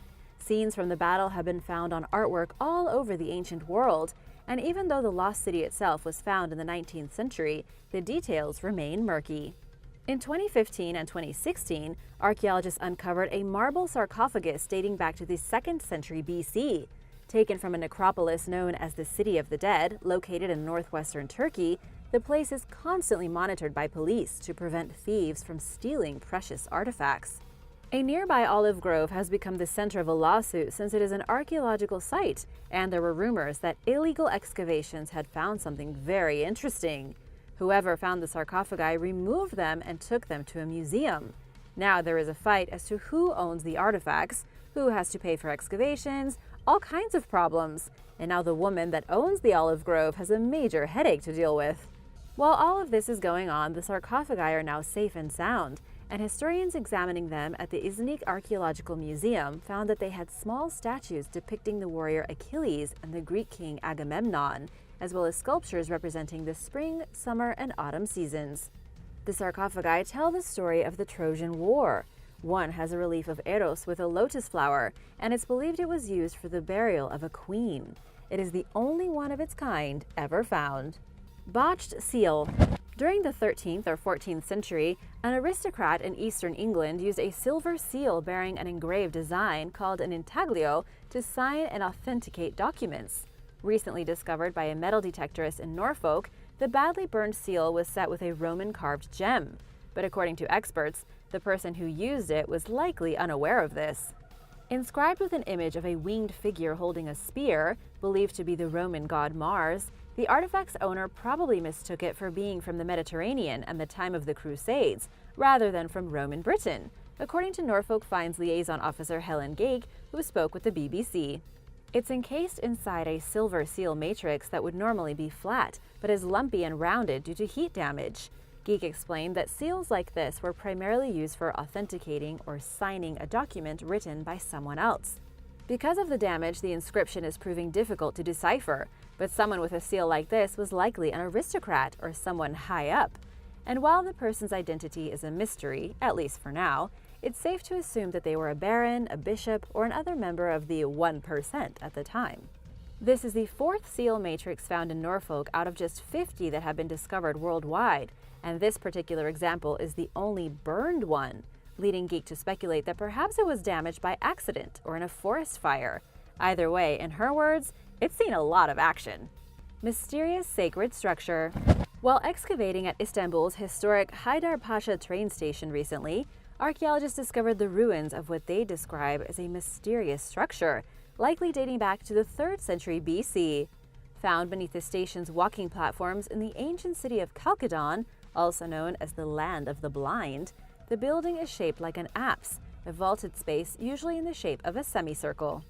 Scenes from the battle have been found on artwork all over the ancient world, and even though the lost city itself was found in the 19th century, the details remain murky. In 2015 and 2016, archaeologists uncovered a marble sarcophagus dating back to the 2nd century BC. Taken from a necropolis known as the City of the Dead, located in northwestern Turkey, the place is constantly monitored by police to prevent thieves from stealing precious artifacts. A nearby olive grove has become the center of a lawsuit since it is an archaeological site, and there were rumors that illegal excavations had found something very interesting. Whoever found the sarcophagi removed them and took them to a museum. Now there is a fight as to who owns the artifacts, who has to pay for excavations, all kinds of problems, and now the woman that owns the olive grove has a major headache to deal with. While all of this is going on, the sarcophagi are now safe and sound, and historians examining them at the Iznik Archaeological Museum found that they had small statues depicting the warrior Achilles and the Greek king Agamemnon, as well as sculptures representing the spring, summer, and autumn seasons. The sarcophagi tell the story of the Trojan War. One has a relief of Eros with a lotus flower, and it's believed it was used for the burial of a queen. It is the only one of its kind ever found. Botched seal. During the 13th or 14th century, an aristocrat in eastern England used a silver seal bearing an engraved design called an intaglio to sign and authenticate documents. Recently discovered by a metal detectorist in Norfolk, the badly burned seal was set with a Roman-carved gem. But according to experts, the person who used it was likely unaware of this. Inscribed with an image of a winged figure holding a spear, believed to be the Roman god Mars, the artifact's owner probably mistook it for being from the Mediterranean and the time of the Crusades, rather than from Roman Britain, according to Norfolk Finds liaison officer Helen Gake, who spoke with the BBC. It's encased inside a silver seal matrix that would normally be flat, but is lumpy and rounded due to heat damage. Geek explained that seals like this were primarily used for authenticating or signing a document written by someone else. Because of the damage, the inscription is proving difficult to decipher, but someone with a seal like this was likely an aristocrat or someone high up. And while the person's identity is a mystery, at least for now, it's safe to assume that they were a baron, a bishop, or another member of the 1% at the time. This is the fourth seal matrix found in Norfolk out of just 50 that have been discovered worldwide, and this particular example is the only burned one, leading Geek to speculate that perhaps it was damaged by accident or in a forest fire. Either way, in her words, it's seen a lot of action. Mysterious sacred structure. While excavating at Istanbul's historic Haydarpaşa train station recently, archaeologists discovered the ruins of what they describe as a mysterious structure, likely dating back to the 3rd century BC. Found beneath the station's walking platforms in the ancient city of Chalcedon, also known as the Land of the Blind, the building is shaped like an apse, a vaulted space usually in the shape of a semicircle.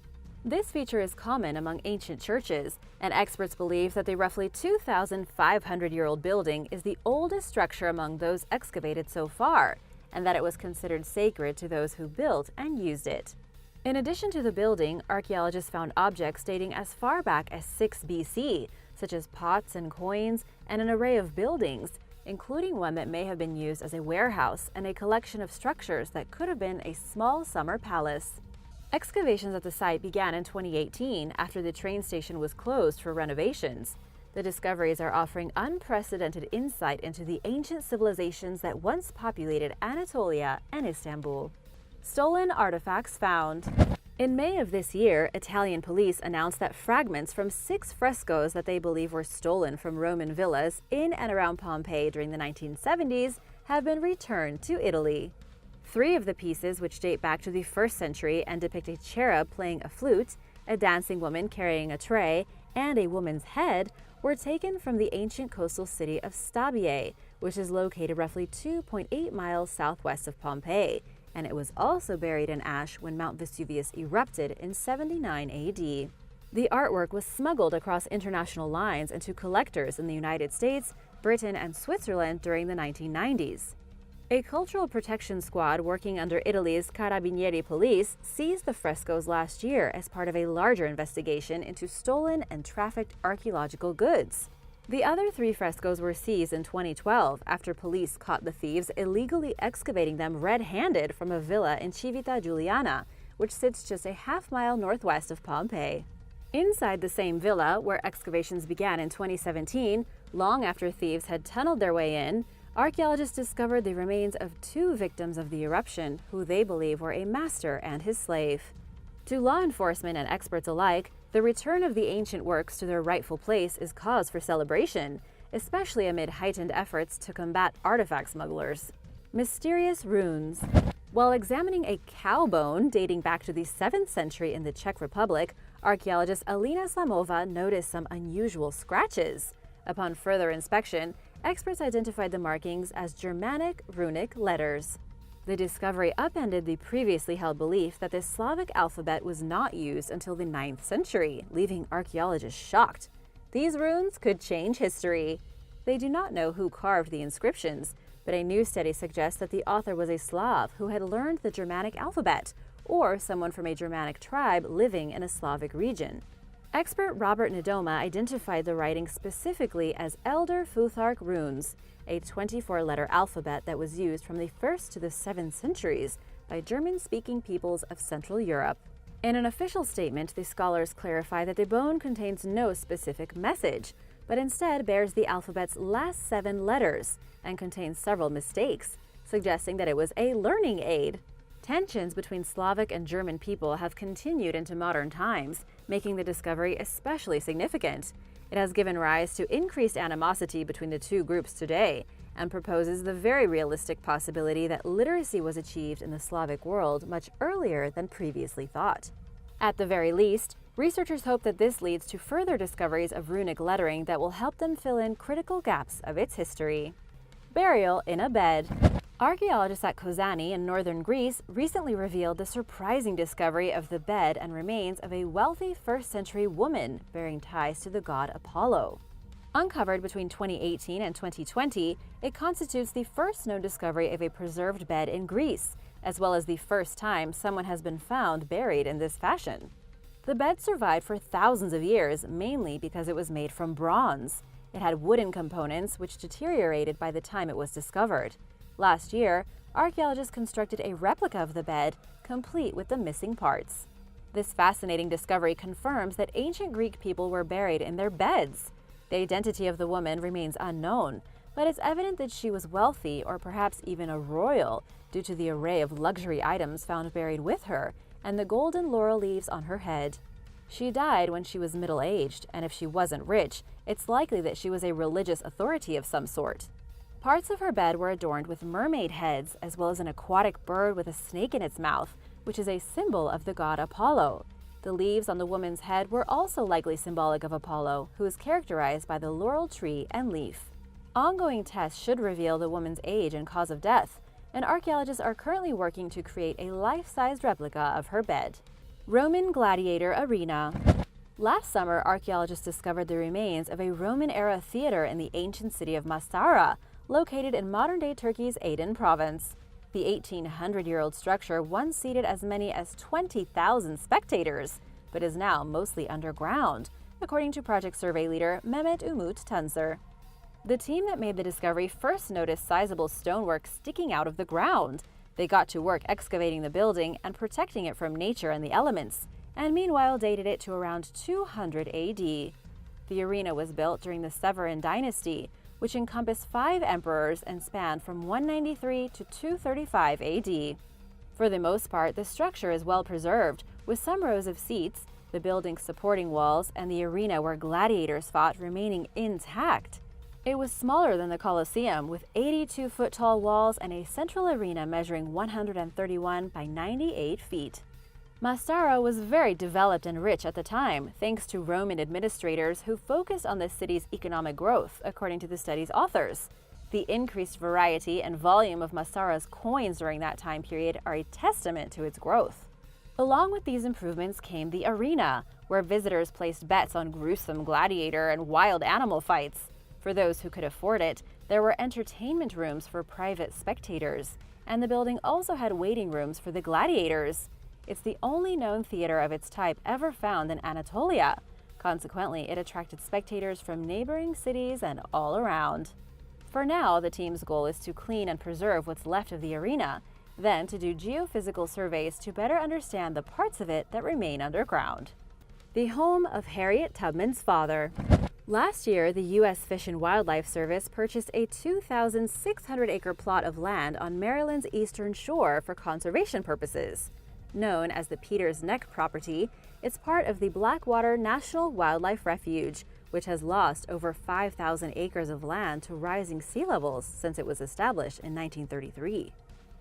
This feature is common among ancient churches, and experts believe that the roughly 2,500-year-old building is the oldest structure among those excavated so far, and that it was considered sacred to those who built and used it. In addition to the building, archaeologists found objects dating as far back as 6 BC, such as pots and coins, and an array of buildings, including one that may have been used as a warehouse and a collection of structures that could have been a small summer palace. Excavations at the site began in 2018 after the train station was closed for renovations. The discoveries are offering unprecedented insight into the ancient civilizations that once populated Anatolia and Istanbul. Stolen artifacts found. In May of this year, Italian police announced that fragments from 6 frescoes that they believe were stolen from Roman villas in and around Pompeii during the 1970s have been returned to Italy. 3 of the pieces, which date back to the 1st century and depict a cherub playing a flute, a dancing woman carrying a tray, and a woman's head, were taken from the ancient coastal city of Stabie, which is located roughly 2.8 miles southwest of Pompeii, and it was also buried in ash when Mount Vesuvius erupted in 79 AD. The artwork was smuggled across international lines into collectors in the United States, Britain, and Switzerland during the 1990s. A cultural protection squad working under Italy's Carabinieri police seized the frescoes last year as part of a larger investigation into stolen and trafficked archaeological goods. The other 3 frescoes were seized in 2012 after police caught the thieves illegally excavating them red-handed from a villa in Civita Giuliana, which sits just a half-mile northwest of Pompeii. Inside the same villa, where excavations began in 2017, long after thieves had tunneled their way in, archaeologists discovered the remains of 2 victims of the eruption, who they believe were a master and his slave. To law enforcement and experts alike, the return of the ancient works to their rightful place is cause for celebration, especially amid heightened efforts to combat artifact smugglers. Mysterious runes. While examining a cow bone dating back to the 7th century in the Czech Republic, archaeologist Alina Samova noticed some unusual scratches. Upon further inspection, experts identified the markings as Germanic runic letters. The discovery upended the previously held belief that the Slavic alphabet was not used until the 9th century, leaving archaeologists shocked. These runes could change history. They do not know who carved the inscriptions, but a new study suggests that the author was a Slav who had learned the Germanic alphabet, or someone from a Germanic tribe living in a Slavic region. Expert Robert Nedoma identified the writing specifically as Elder Futhark runes, a 24-letter alphabet that was used from the 1st to the 7th centuries by German-speaking peoples of Central Europe. In an official statement, the scholars clarify that the bone contains no specific message, but instead bears the alphabet's last 7 letters and contains several mistakes, suggesting that it was a learning aid. Tensions between Slavic and German people have continued into modern times, making the discovery especially significant. It has given rise to increased animosity between the 2 groups today, and proposes the very realistic possibility that literacy was achieved in the Slavic world much earlier than previously thought. At the very least, researchers hope that this leads to further discoveries of runic lettering that will help them fill in critical gaps of its history. Burial in a bed. Archaeologists at Kozani in northern Greece recently revealed the surprising discovery of the bed and remains of a wealthy 1st century woman bearing ties to the god Apollo. Uncovered between 2018 and 2020, it constitutes the first known discovery of a preserved bed in Greece, as well as the first time someone has been found buried in this fashion. The bed survived for thousands of years, mainly because it was made from bronze. It had wooden components which deteriorated by the time it was discovered. Last year, archaeologists constructed a replica of the bed, complete with the missing parts. This fascinating discovery confirms that ancient Greek people were buried in their beds. The identity of the woman remains unknown, but it's evident that she was wealthy or perhaps even a royal due to the array of luxury items found buried with her and the golden laurel leaves on her head. She died when she was middle-aged, and if she wasn't rich, it's likely that she was a religious authority of some sort. Parts of her bed were adorned with mermaid heads, as well as an aquatic bird with a snake in its mouth, which is a symbol of the god Apollo. The leaves on the woman's head were also likely symbolic of Apollo, who is characterized by the laurel tree and leaf. Ongoing tests should reveal the woman's age and cause of death, and archaeologists are currently working to create a life-sized replica of her bed. Roman gladiator arena. Last summer, archaeologists discovered the remains of a Roman-era theater in the ancient city of Mastara, located in modern-day Turkey's Aydın province. The 1,800-year-old structure once seated as many as 20,000 spectators, but is now mostly underground, according to project survey leader Mehmet Umut Tuncer. The team that made the discovery first noticed sizable stonework sticking out of the ground. They got to work excavating the building and protecting it from nature and the elements, and meanwhile dated it to around 200 AD. The arena was built during the Severan dynasty, which encompassed 5 emperors and spanned from 193 to 235 AD. For the most part, the structure is well preserved, with some rows of seats, the building's supporting walls, and the arena where gladiators fought remaining intact. It was smaller than the Colosseum, with 82-foot-tall walls and a central arena measuring 131 by 98 feet. Mastara was very developed and rich at the time, thanks to Roman administrators who focused on the city's economic growth, according to the study's authors. The increased variety and volume of Mastara's coins during that time period are a testament to its growth. Along with these improvements came the arena, where visitors placed bets on gruesome gladiator and wild animal fights. For those who could afford it, there were entertainment rooms for private spectators, and the building also had waiting rooms for the gladiators. It's the only known theater of its type ever found in Anatolia. Consequently, it attracted spectators from neighboring cities and all around. For now, the team's goal is to clean and preserve what's left of the arena, then to do geophysical surveys to better understand the parts of it that remain underground. The home of Harriet Tubmans' father. Last year, the U.S. Fish and Wildlife Service purchased a 2,600-acre plot of land on Maryland's eastern shore for conservation purposes. Known as the Peters Neck property, it's part of the Blackwater National Wildlife Refuge, which has lost over 5,000 acres of land to rising sea levels since it was established in 1933.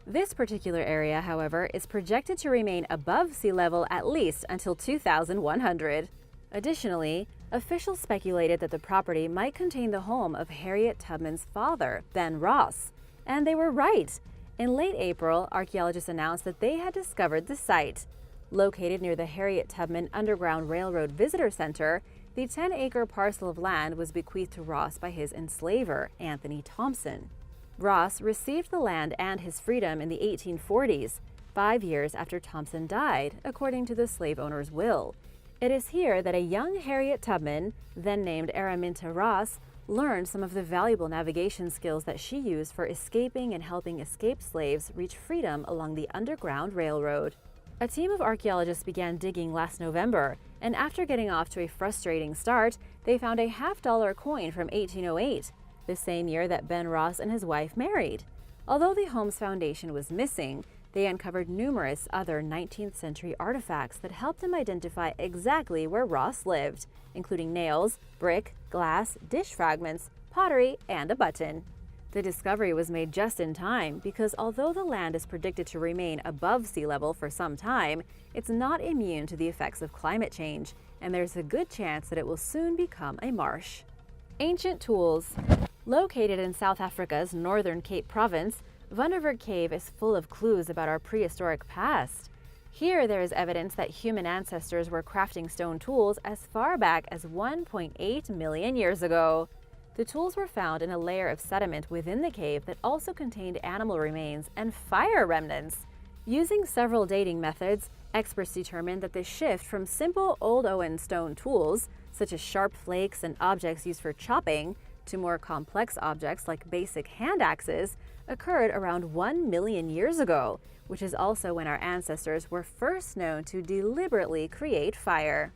This particular area, however, is projected to remain above sea level at least until 2100. Additionally, officials speculated that the property might contain the home of Harriet Tubman's father, Ben Ross, and they were right. In late April, archaeologists announced that they had discovered the site. Located near the Harriet Tubman Underground Railroad Visitor Center, the 10-acre parcel of land was bequeathed to Ross by his enslaver, Anthony Thompson. Ross received the land and his freedom in the 1840s, 5 years after Thompson died, according to the slave owner's will. It is here that a young Harriet Tubman, then named Araminta Ross, learned some of the valuable navigation skills that she used for escaping and helping escaped slaves reach freedom along the Underground Railroad. A team of archaeologists began digging last November, and after getting off to a frustrating start, they found a $50 coin from 1808, the same year that Ben Ross and his wife married. Although the home's foundation was missing, they uncovered numerous other 19th century artifacts that helped them identify exactly where Ross lived, including nails, brick, glass, dish fragments, pottery, and a button. The discovery was made just in time because although the land is predicted to remain above sea level for some time, it's not immune to the effects of climate change, and there's a good chance that it will soon become a marsh. Ancient tools. Located in South Africa's northern Cape Province, Wonderwerk Cave is full of clues about our prehistoric past. Here, there is evidence that human ancestors were crafting stone tools as far back as 1.8 million years ago. The tools were found in a layer of sediment within the cave that also contained animal remains and fire remnants. Using several dating methods, experts determined that the shift from simple Old Owen stone tools, such as sharp flakes and objects used for chopping, to more complex objects like basic hand axes, occurred around 1 million years ago, which is also when our ancestors were first known to deliberately create fire.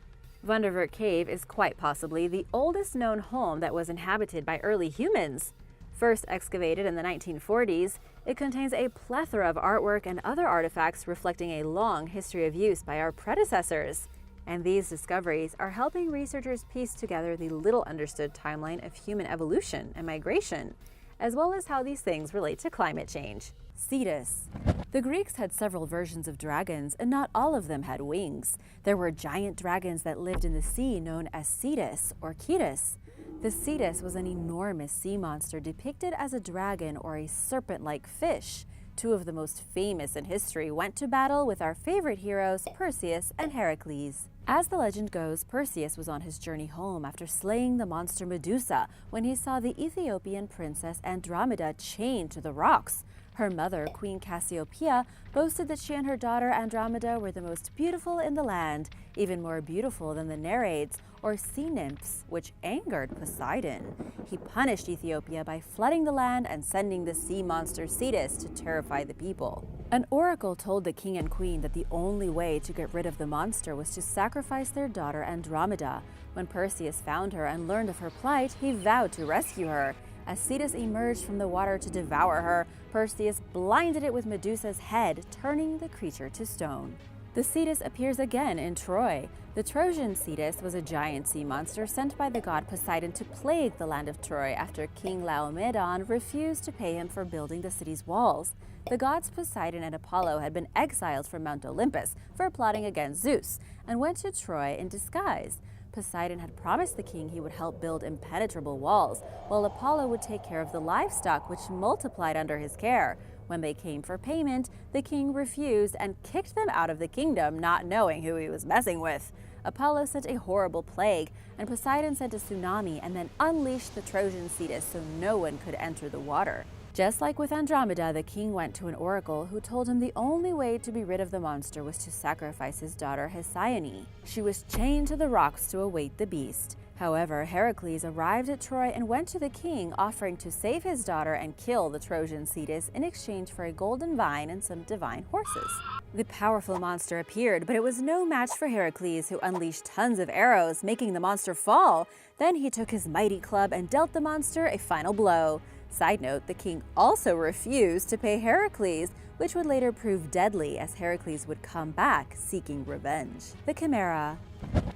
Wonderwerk Cave is quite possibly the oldest known home that was inhabited by early humans. First excavated in the 1940s, it contains a plethora of artwork and other artifacts reflecting a long history of use by our predecessors. And these discoveries are helping researchers piece together the little understood timeline of human evolution and migration, as well as how these things relate to climate change. Cetus. The Greeks had several versions of dragons, and not all of them had wings. There were giant dragons that lived in the sea known as Cetus or Cetus. The Cetus was an enormous sea monster depicted as a dragon or a serpent-like fish. two of the most famous in history went to battle with our favorite heroes, Perseus and Heracles. As the legend goes, Perseus was on his journey home after slaying the monster Medusa when he saw the Ethiopian princess Andromeda chained to the rocks. Her mother, Queen Cassiopeia, boasted that she and her daughter Andromeda were the most beautiful in the land, even more beautiful than the Nereids, or sea nymphs, which angered Poseidon. He punished Ethiopia by flooding the land and sending the sea monster Cetus to terrify the people. An oracle told the king and queen that the only way to get rid of the monster was to sacrifice their daughter Andromeda. When Perseus found her and learned of her plight, he vowed to rescue her. As Cetus emerged from the water to devour her, Perseus blinded it with Medusa's head, turning the creature to stone. The Cetus appears again in Troy. The Trojan Cetus was a giant sea monster sent by the god Poseidon to plague the land of Troy after King Laomedon refused to pay him for building the city's walls. The gods Poseidon and Apollo had been exiled from Mount Olympus for plotting against Zeus and went to Troy in disguise. Poseidon had promised the king he would help build impenetrable walls, while Apollo would take care of the livestock which multiplied under his care. When they came for payment, the king refused and kicked them out of the kingdom, not knowing who he was messing with. Apollo sent a horrible plague, and Poseidon sent a tsunami and then unleashed the Trojan Cetus so no one could enter the water. Just like with Andromeda, the king went to an oracle who told him the only way to be rid of the monster was to sacrifice his daughter Hesione. She was chained to the rocks to await the beast. However, Heracles arrived at Troy and went to the king, offering to save his daughter and kill the Trojan Cetus in exchange for a golden vine and some divine horses. The powerful monster appeared, but it was no match for Heracles, who unleashed tons of arrows, making the monster fall. Then he took his mighty club and dealt the monster a final blow. Side note, the king also refused to pay Heracles, which would later prove deadly as Heracles would come back seeking revenge. The Chimera.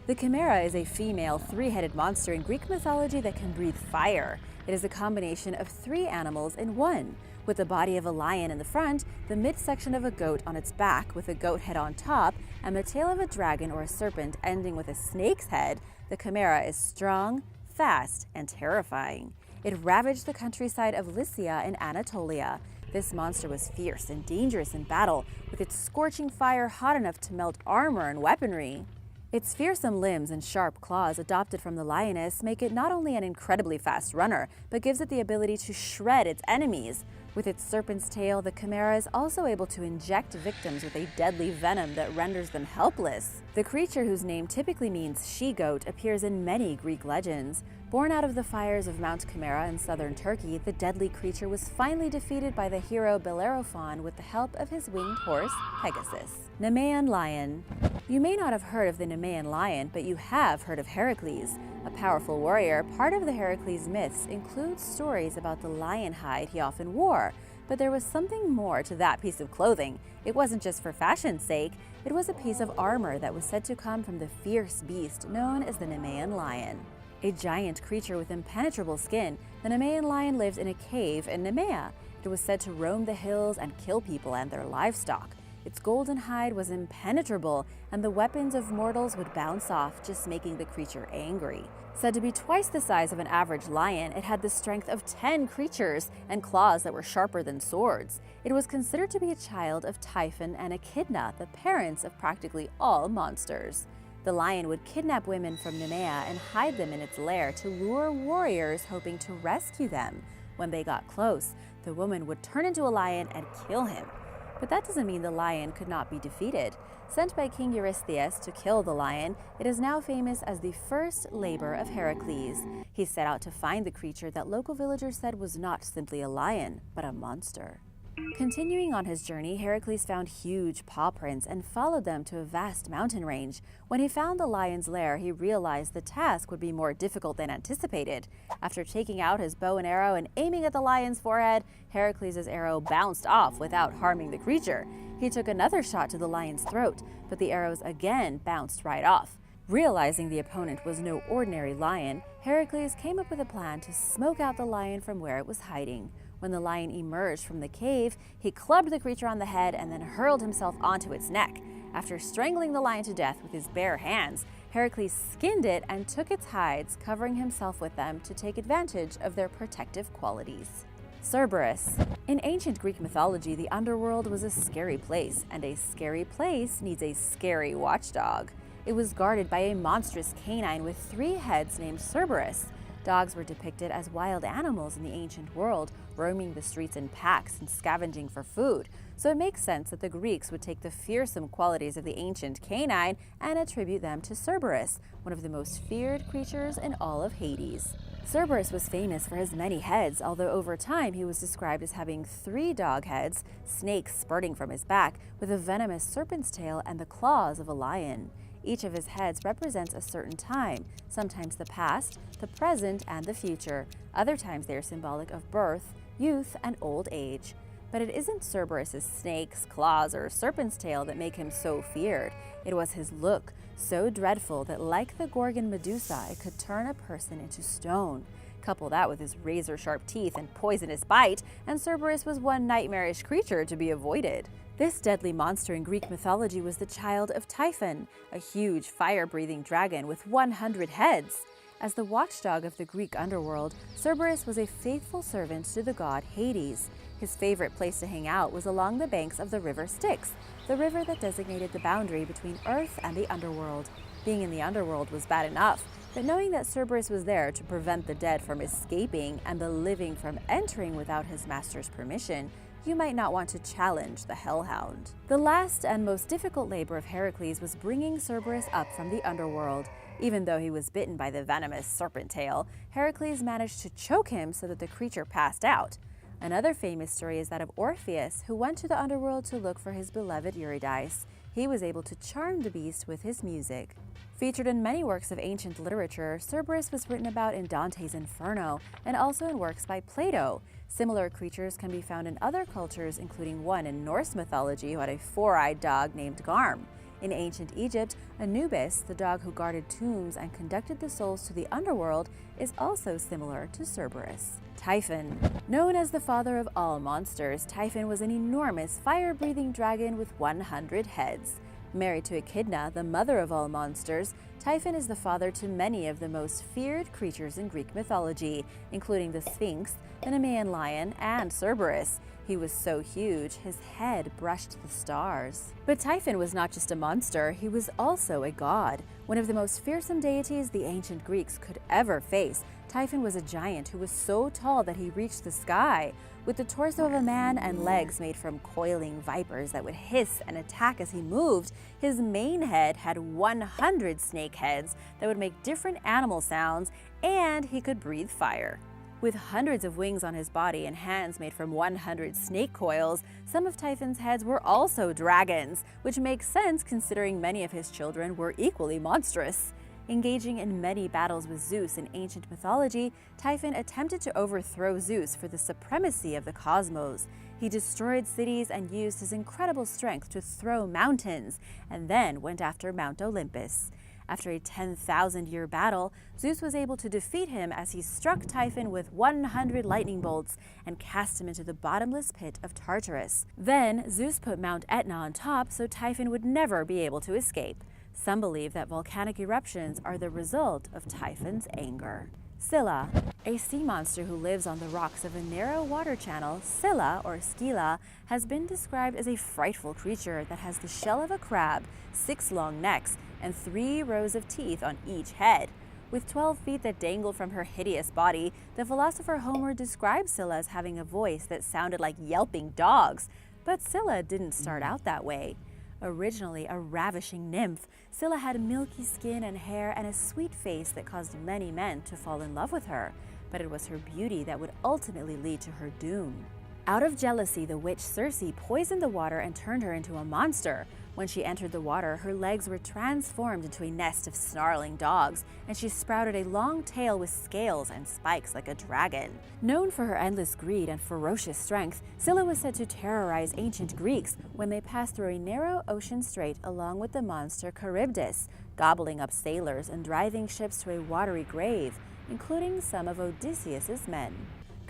The Chimera is a female three-headed monster in Greek mythology that can breathe fire. It is a combination of three animals in one. With the body of a lion in the front, the midsection of a goat on its back with a goat head on top, and the tail of a dragon or a serpent ending with a snake's head, the Chimera is strong, fast, and terrifying. It ravaged the countryside of Lycia in Anatolia. This monster was fierce and dangerous in battle, with its scorching fire hot enough to melt armor and weaponry. Its fearsome limbs and sharp claws adopted from the lioness make it not only an incredibly fast runner, but gives it the ability to shred its enemies. With its serpent's tail, the Chimera is also able to inject victims with a deadly venom that renders them helpless. The creature, whose name typically means she-goat, appears in many Greek legends. Born out of the fires of Mount Chimera in southern Turkey, the deadly creature was finally defeated by the hero Bellerophon with the help of his winged horse, Pegasus. Nemean lion. You may not have heard of the Nemean lion, but you have heard of Heracles. A powerful warrior, part of the Heracles myths includes stories about the lion hide he often wore. But there was something more to that piece of clothing. It wasn't just for fashion's sake, it was a piece of armor that was said to come from the fierce beast known as the Nemean lion. A giant creature with impenetrable skin, the Nemean lion lived in a cave in Nemea. It was said to roam the hills and kill people and their livestock. Its golden hide was impenetrable, and the weapons of mortals would bounce off, just making the creature angry. Said to be twice the size of an average lion, it had the strength of 10 creatures and claws that were sharper than swords. It was considered to be a child of Typhon and Echidna, the parents of practically all monsters. The lion would kidnap women from Nemea and hide them in its lair to lure warriors hoping to rescue them. When they got close, the woman would turn into a lion and kill him. But that doesn't mean the lion could not be defeated. Sent by King Eurystheus to kill the lion, it is now famous as the first labor of Heracles. He set out to find the creature that local villagers said was not simply a lion, but a monster. Continuing on his journey, Heracles found huge paw prints and followed them to a vast mountain range. When he found the lion's lair, he realized the task would be more difficult than anticipated. After taking out his bow and arrow and aiming at the lion's forehead, Heracles' arrow bounced off without harming the creature. He took another shot to the lion's throat, but the arrows again bounced right off. Realizing the opponent was no ordinary lion, Heracles came up with a plan to smoke out the lion from where it was hiding. When the lion emerged from the cave, he clubbed the creature on the head and then hurled himself onto its neck. After strangling the lion to death with his bare hands, Heracles skinned it and took its hides, covering himself with them to take advantage of their protective qualities. Cerberus. In ancient Greek mythology, the underworld was a scary place, and a scary place needs a scary watchdog. It was guarded by a monstrous canine with 3 heads named Cerberus. Dogs were depicted as wild animals in the ancient world, roaming the streets in packs and scavenging for food. So it makes sense that the Greeks would take the fearsome qualities of the ancient canine and attribute them to Cerberus, one of the most feared creatures in all of Hades. Cerberus was famous for his many heads, although over time he was described as having 3 dog heads, snakes spurting from his back, with a venomous serpent's tail and the claws of a lion. Each of his heads represents a certain time, sometimes the past, the present, and the future. Other times they are symbolic of birth, youth, and old age. But it isn't Cerberus's snakes, claws, or serpent's tail that make him so feared. It was his look, so dreadful that like the Gorgon Medusa, it could turn a person into stone. Couple that with his razor-sharp teeth and poisonous bite, and Cerberus was one nightmarish creature to be avoided. This deadly monster in Greek mythology was the child of Typhon, a huge fire-breathing dragon with 100 heads. As the watchdog of the Greek underworld, Cerberus was a faithful servant to the god Hades. His favorite place to hang out was along the banks of the river Styx, the river that designated the boundary between Earth and the underworld. Being in the underworld was bad enough, but knowing that Cerberus was there to prevent the dead from escaping and the living from entering without his master's permission, you might not want to challenge the hellhound. The last and most difficult labor of Heracles was bringing Cerberus up from the underworld. Even though he was bitten by the venomous serpent tail, Heracles managed to choke him so that the creature passed out. Another famous story is that of Orpheus, who went to the underworld to look for his beloved Eurydice. He was able to charm the beast with his music. Featured in many works of ancient literature, Cerberus was written about in Dante's Inferno and also in works by Plato. Similar creatures can be found in other cultures, including one in Norse mythology who had a 4-eyed dog named Garm. In ancient Egypt, Anubis, the dog who guarded tombs and conducted the souls to the underworld, is also similar to Cerberus. Typhon. Known as the father of all monsters, Typhon was an enormous fire-breathing dragon with 100 heads. Married to Echidna, the mother of all monsters, Typhon is the father to many of the most feared creatures in Greek mythology, including the Sphinx, the Nemean lion, and Cerberus. He was so huge, his head brushed the stars. But Typhon was not just a monster, he was also a god. One of the most fearsome deities the ancient Greeks could ever face, Typhon was a giant who was so tall that he reached the sky. With the torso of a man and legs made from coiling vipers that would hiss and attack as he moved, his main head had 100 snake heads that would make different animal sounds, and he could breathe fire. With hundreds of wings on his body and hands made from 100 snake coils, some of Typhon's heads were also dragons, which makes sense considering many of his children were equally monstrous. Engaging in many battles with Zeus in ancient mythology, Typhon attempted to overthrow Zeus for the supremacy of the cosmos. He destroyed cities and used his incredible strength to throw mountains, and then went after Mount Olympus. After a 10,000-year battle, Zeus was able to defeat him as he struck Typhon with 100 lightning bolts and cast him into the bottomless pit of Tartarus. Then, Zeus put Mount Etna on top so Typhon would never be able to escape. Some believe that volcanic eruptions are the result of Typhon's anger. Cilla. A sea monster who lives on the rocks of a narrow water channel, Cilla, or Scylla, has been described as a frightful creature that has the shell of a crab, 6 long necks, and 3 rows of teeth on each head. With 12 feet that dangle from her hideous body, the philosopher Homer describes Scylla as having a voice that sounded like yelping dogs. But Cilla didn't start out that way. Originally a ravishing nymph, Cilla had milky skin and hair and a sweet face that caused many men to fall in love with her, but it was her beauty that would ultimately lead to her doom. Out of jealousy, the witch Circe poisoned the water and turned her into a monster. When she entered the water, her legs were transformed into a nest of snarling dogs, and she sprouted a long tail with scales and spikes like a dragon. Known for her endless greed and ferocious strength, Cilla was said to terrorize ancient Greeks when they passed through a narrow ocean strait along with the monster Charybdis, gobbling up sailors and driving ships to a watery grave, including some of Odysseus's men.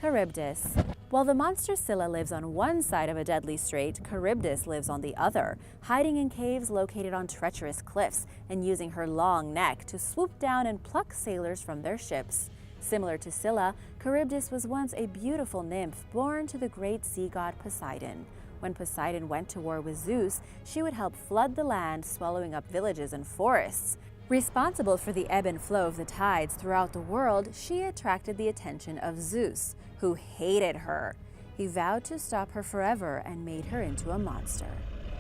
Charybdis. While the monster Cilla lives on one side of a deadly strait, Charybdis lives on the other, hiding in caves located on treacherous cliffs and using her long neck to swoop down and pluck sailors from their ships. Similar to Cilla, Charybdis was once a beautiful nymph born to the great sea god Poseidon. When Poseidon went to war with Zeus, she would help flood the land, swallowing up villages and forests. Responsible for the ebb and flow of the tides throughout the world, she attracted the attention of Zeus, who hated her. He vowed to stop her forever and made her into a monster.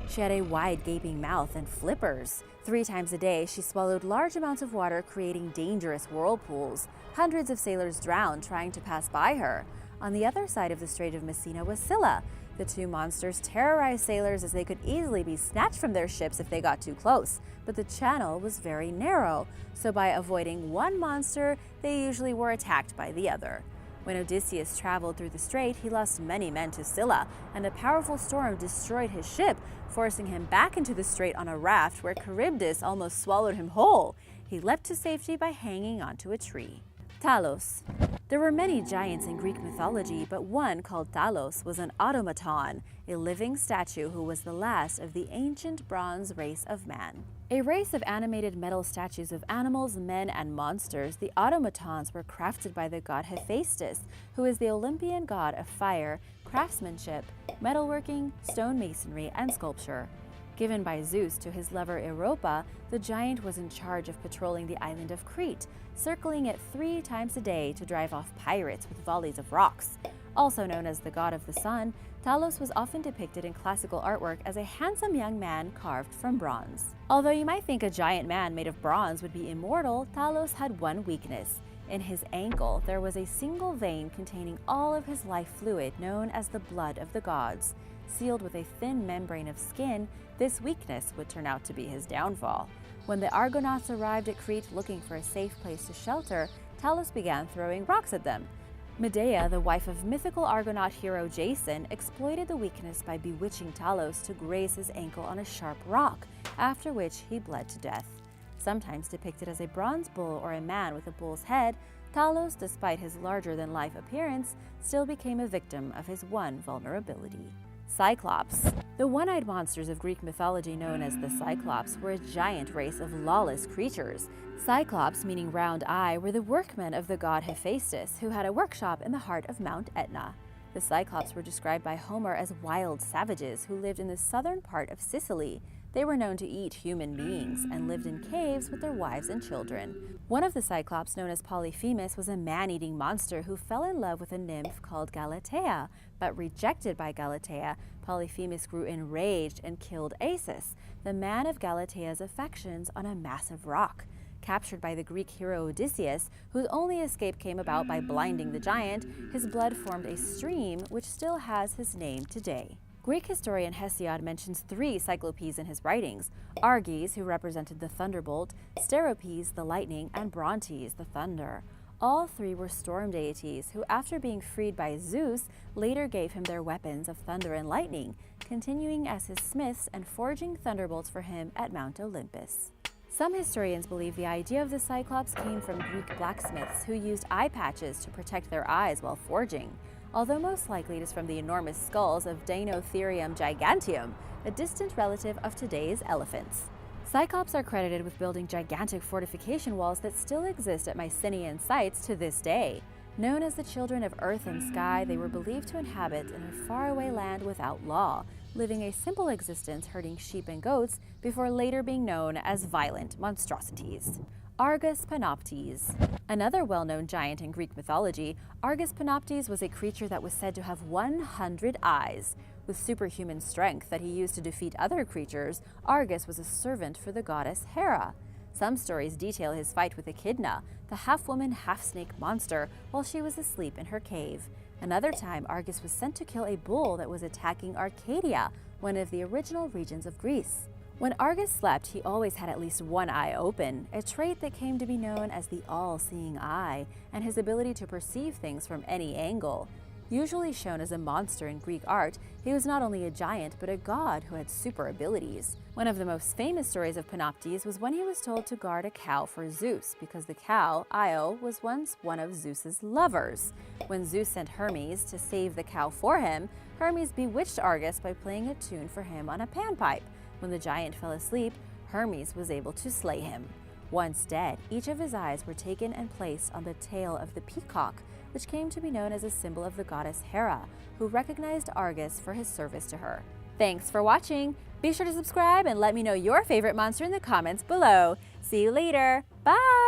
She had a wide gaping mouth and flippers. 3 times a day, she swallowed large amounts of water, creating dangerous whirlpools. Hundreds of sailors drowned trying to pass by her. On the other side of the Strait of Messina was Cilla. The two monsters terrorized sailors as they could easily be snatched from their ships if they got too close. But the channel was very narrow, so by avoiding one monster, they usually were attacked by the other. When Odysseus traveled through the strait, he lost many men to Cilla, and a powerful storm destroyed his ship, forcing him back into the strait on a raft where Charybdis almost swallowed him whole. He leapt to safety by hanging onto a tree. Talos. There were many giants in Greek mythology, but one called Talos was an automaton, a living statue who was the last of the ancient bronze race of man. A race of animated metal statues of animals, men, and monsters, the automatons were crafted by the god Hephaestus, who is the Olympian god of fire, craftsmanship, metalworking, stonemasonry, and sculpture. Given by Zeus to his lover Europa, the giant was in charge of patrolling the island of Crete, circling it 3 times a day to drive off pirates with volleys of rocks. Also known as the god of the sun, Talos was often depicted in classical artwork as a handsome young man carved from bronze. Although you might think a giant man made of bronze would be immortal, Talos had one weakness. In his ankle, there was a single vein containing all of his life fluid known as the blood of the gods. Sealed with a thin membrane of skin, this weakness would turn out to be his downfall. When the Argonauts arrived at Crete looking for a safe place to shelter, Talos began throwing rocks at them. Medea, the wife of mythical Argonaut hero Jason, exploited the weakness by bewitching Talos to graze his ankle on a sharp rock, after which he bled to death. Sometimes depicted as a bronze bull or a man with a bull's head, Talos, despite his larger-than-life appearance, still became a victim of his one vulnerability. Cyclops. The one-eyed monsters of Greek mythology known as the Cyclops were a giant race of lawless creatures. Cyclops, meaning round eye, were the workmen of the god Hephaestus, who had a workshop in the heart of Mount Etna. The Cyclops were described by Homer as wild savages who lived in the southern part of Sicily. They were known to eat human beings and lived in caves with their wives and children. One of the Cyclops, known as Polyphemus, was a man-eating monster who fell in love with a nymph called Galatea, but rejected by Galatea, Polyphemus grew enraged and killed Acis, the man of Galatea's affections, on a massive rock. Captured by the Greek hero Odysseus, whose only escape came about by blinding the giant, his blood formed a stream which still has his name today. Greek historian Hesiod mentions 3 Cyclopes in his writings: Arges, who represented the thunderbolt, Steropes, the lightning, and Brontes, the thunder. All 3 were storm deities who, after being freed by Zeus, later gave him their weapons of thunder and lightning, continuing as his smiths and forging thunderbolts for him at Mount Olympus. Some historians believe the idea of the Cyclops came from Greek blacksmiths who used eye patches to protect their eyes while forging, although most likely it is from the enormous skulls of Deinotherium giganteum, a distant relative of today's elephants. Cyclops are credited with building gigantic fortification walls that still exist at Mycenaean sites to this day. Known as the children of earth and sky, they were believed to inhabit in a faraway land without law, living a simple existence herding sheep and goats before later being known as violent monstrosities. Argus Panoptes. Another well-known giant in Greek mythology, Argus Panoptes was a creature that was said to have 100 eyes. With superhuman strength that he used to defeat other creatures, Argus was a servant for the goddess Hera. Some stories detail his fight with Echidna, the half-woman, half-snake monster, while she was asleep in her cave. Another time, Argus was sent to kill a bull that was attacking Arcadia, one of the original regions of Greece. When Argus slept, he always had at least one eye open, a trait that came to be known as the all-seeing eye, and his ability to perceive things from any angle. Usually shown as a monster in Greek art, he was not only a giant, but a god who had super abilities. One of the most famous stories of Panoptes was when he was told to guard a cow for Zeus, because the cow, Io, was once one of Zeus's lovers. When Zeus sent Hermes to save the cow for him, Hermes bewitched Argus by playing a tune for him on a panpipe. When the giant fell asleep, Hermes was able to slay him. Once dead, each of his eyes were taken and placed on the tail of the peacock, which came to be known as a symbol of the goddess Hera, who recognized Argus for his service to her. Thanks for watching! Be sure to subscribe and let me know your favorite monster in the comments below. See you later! Bye!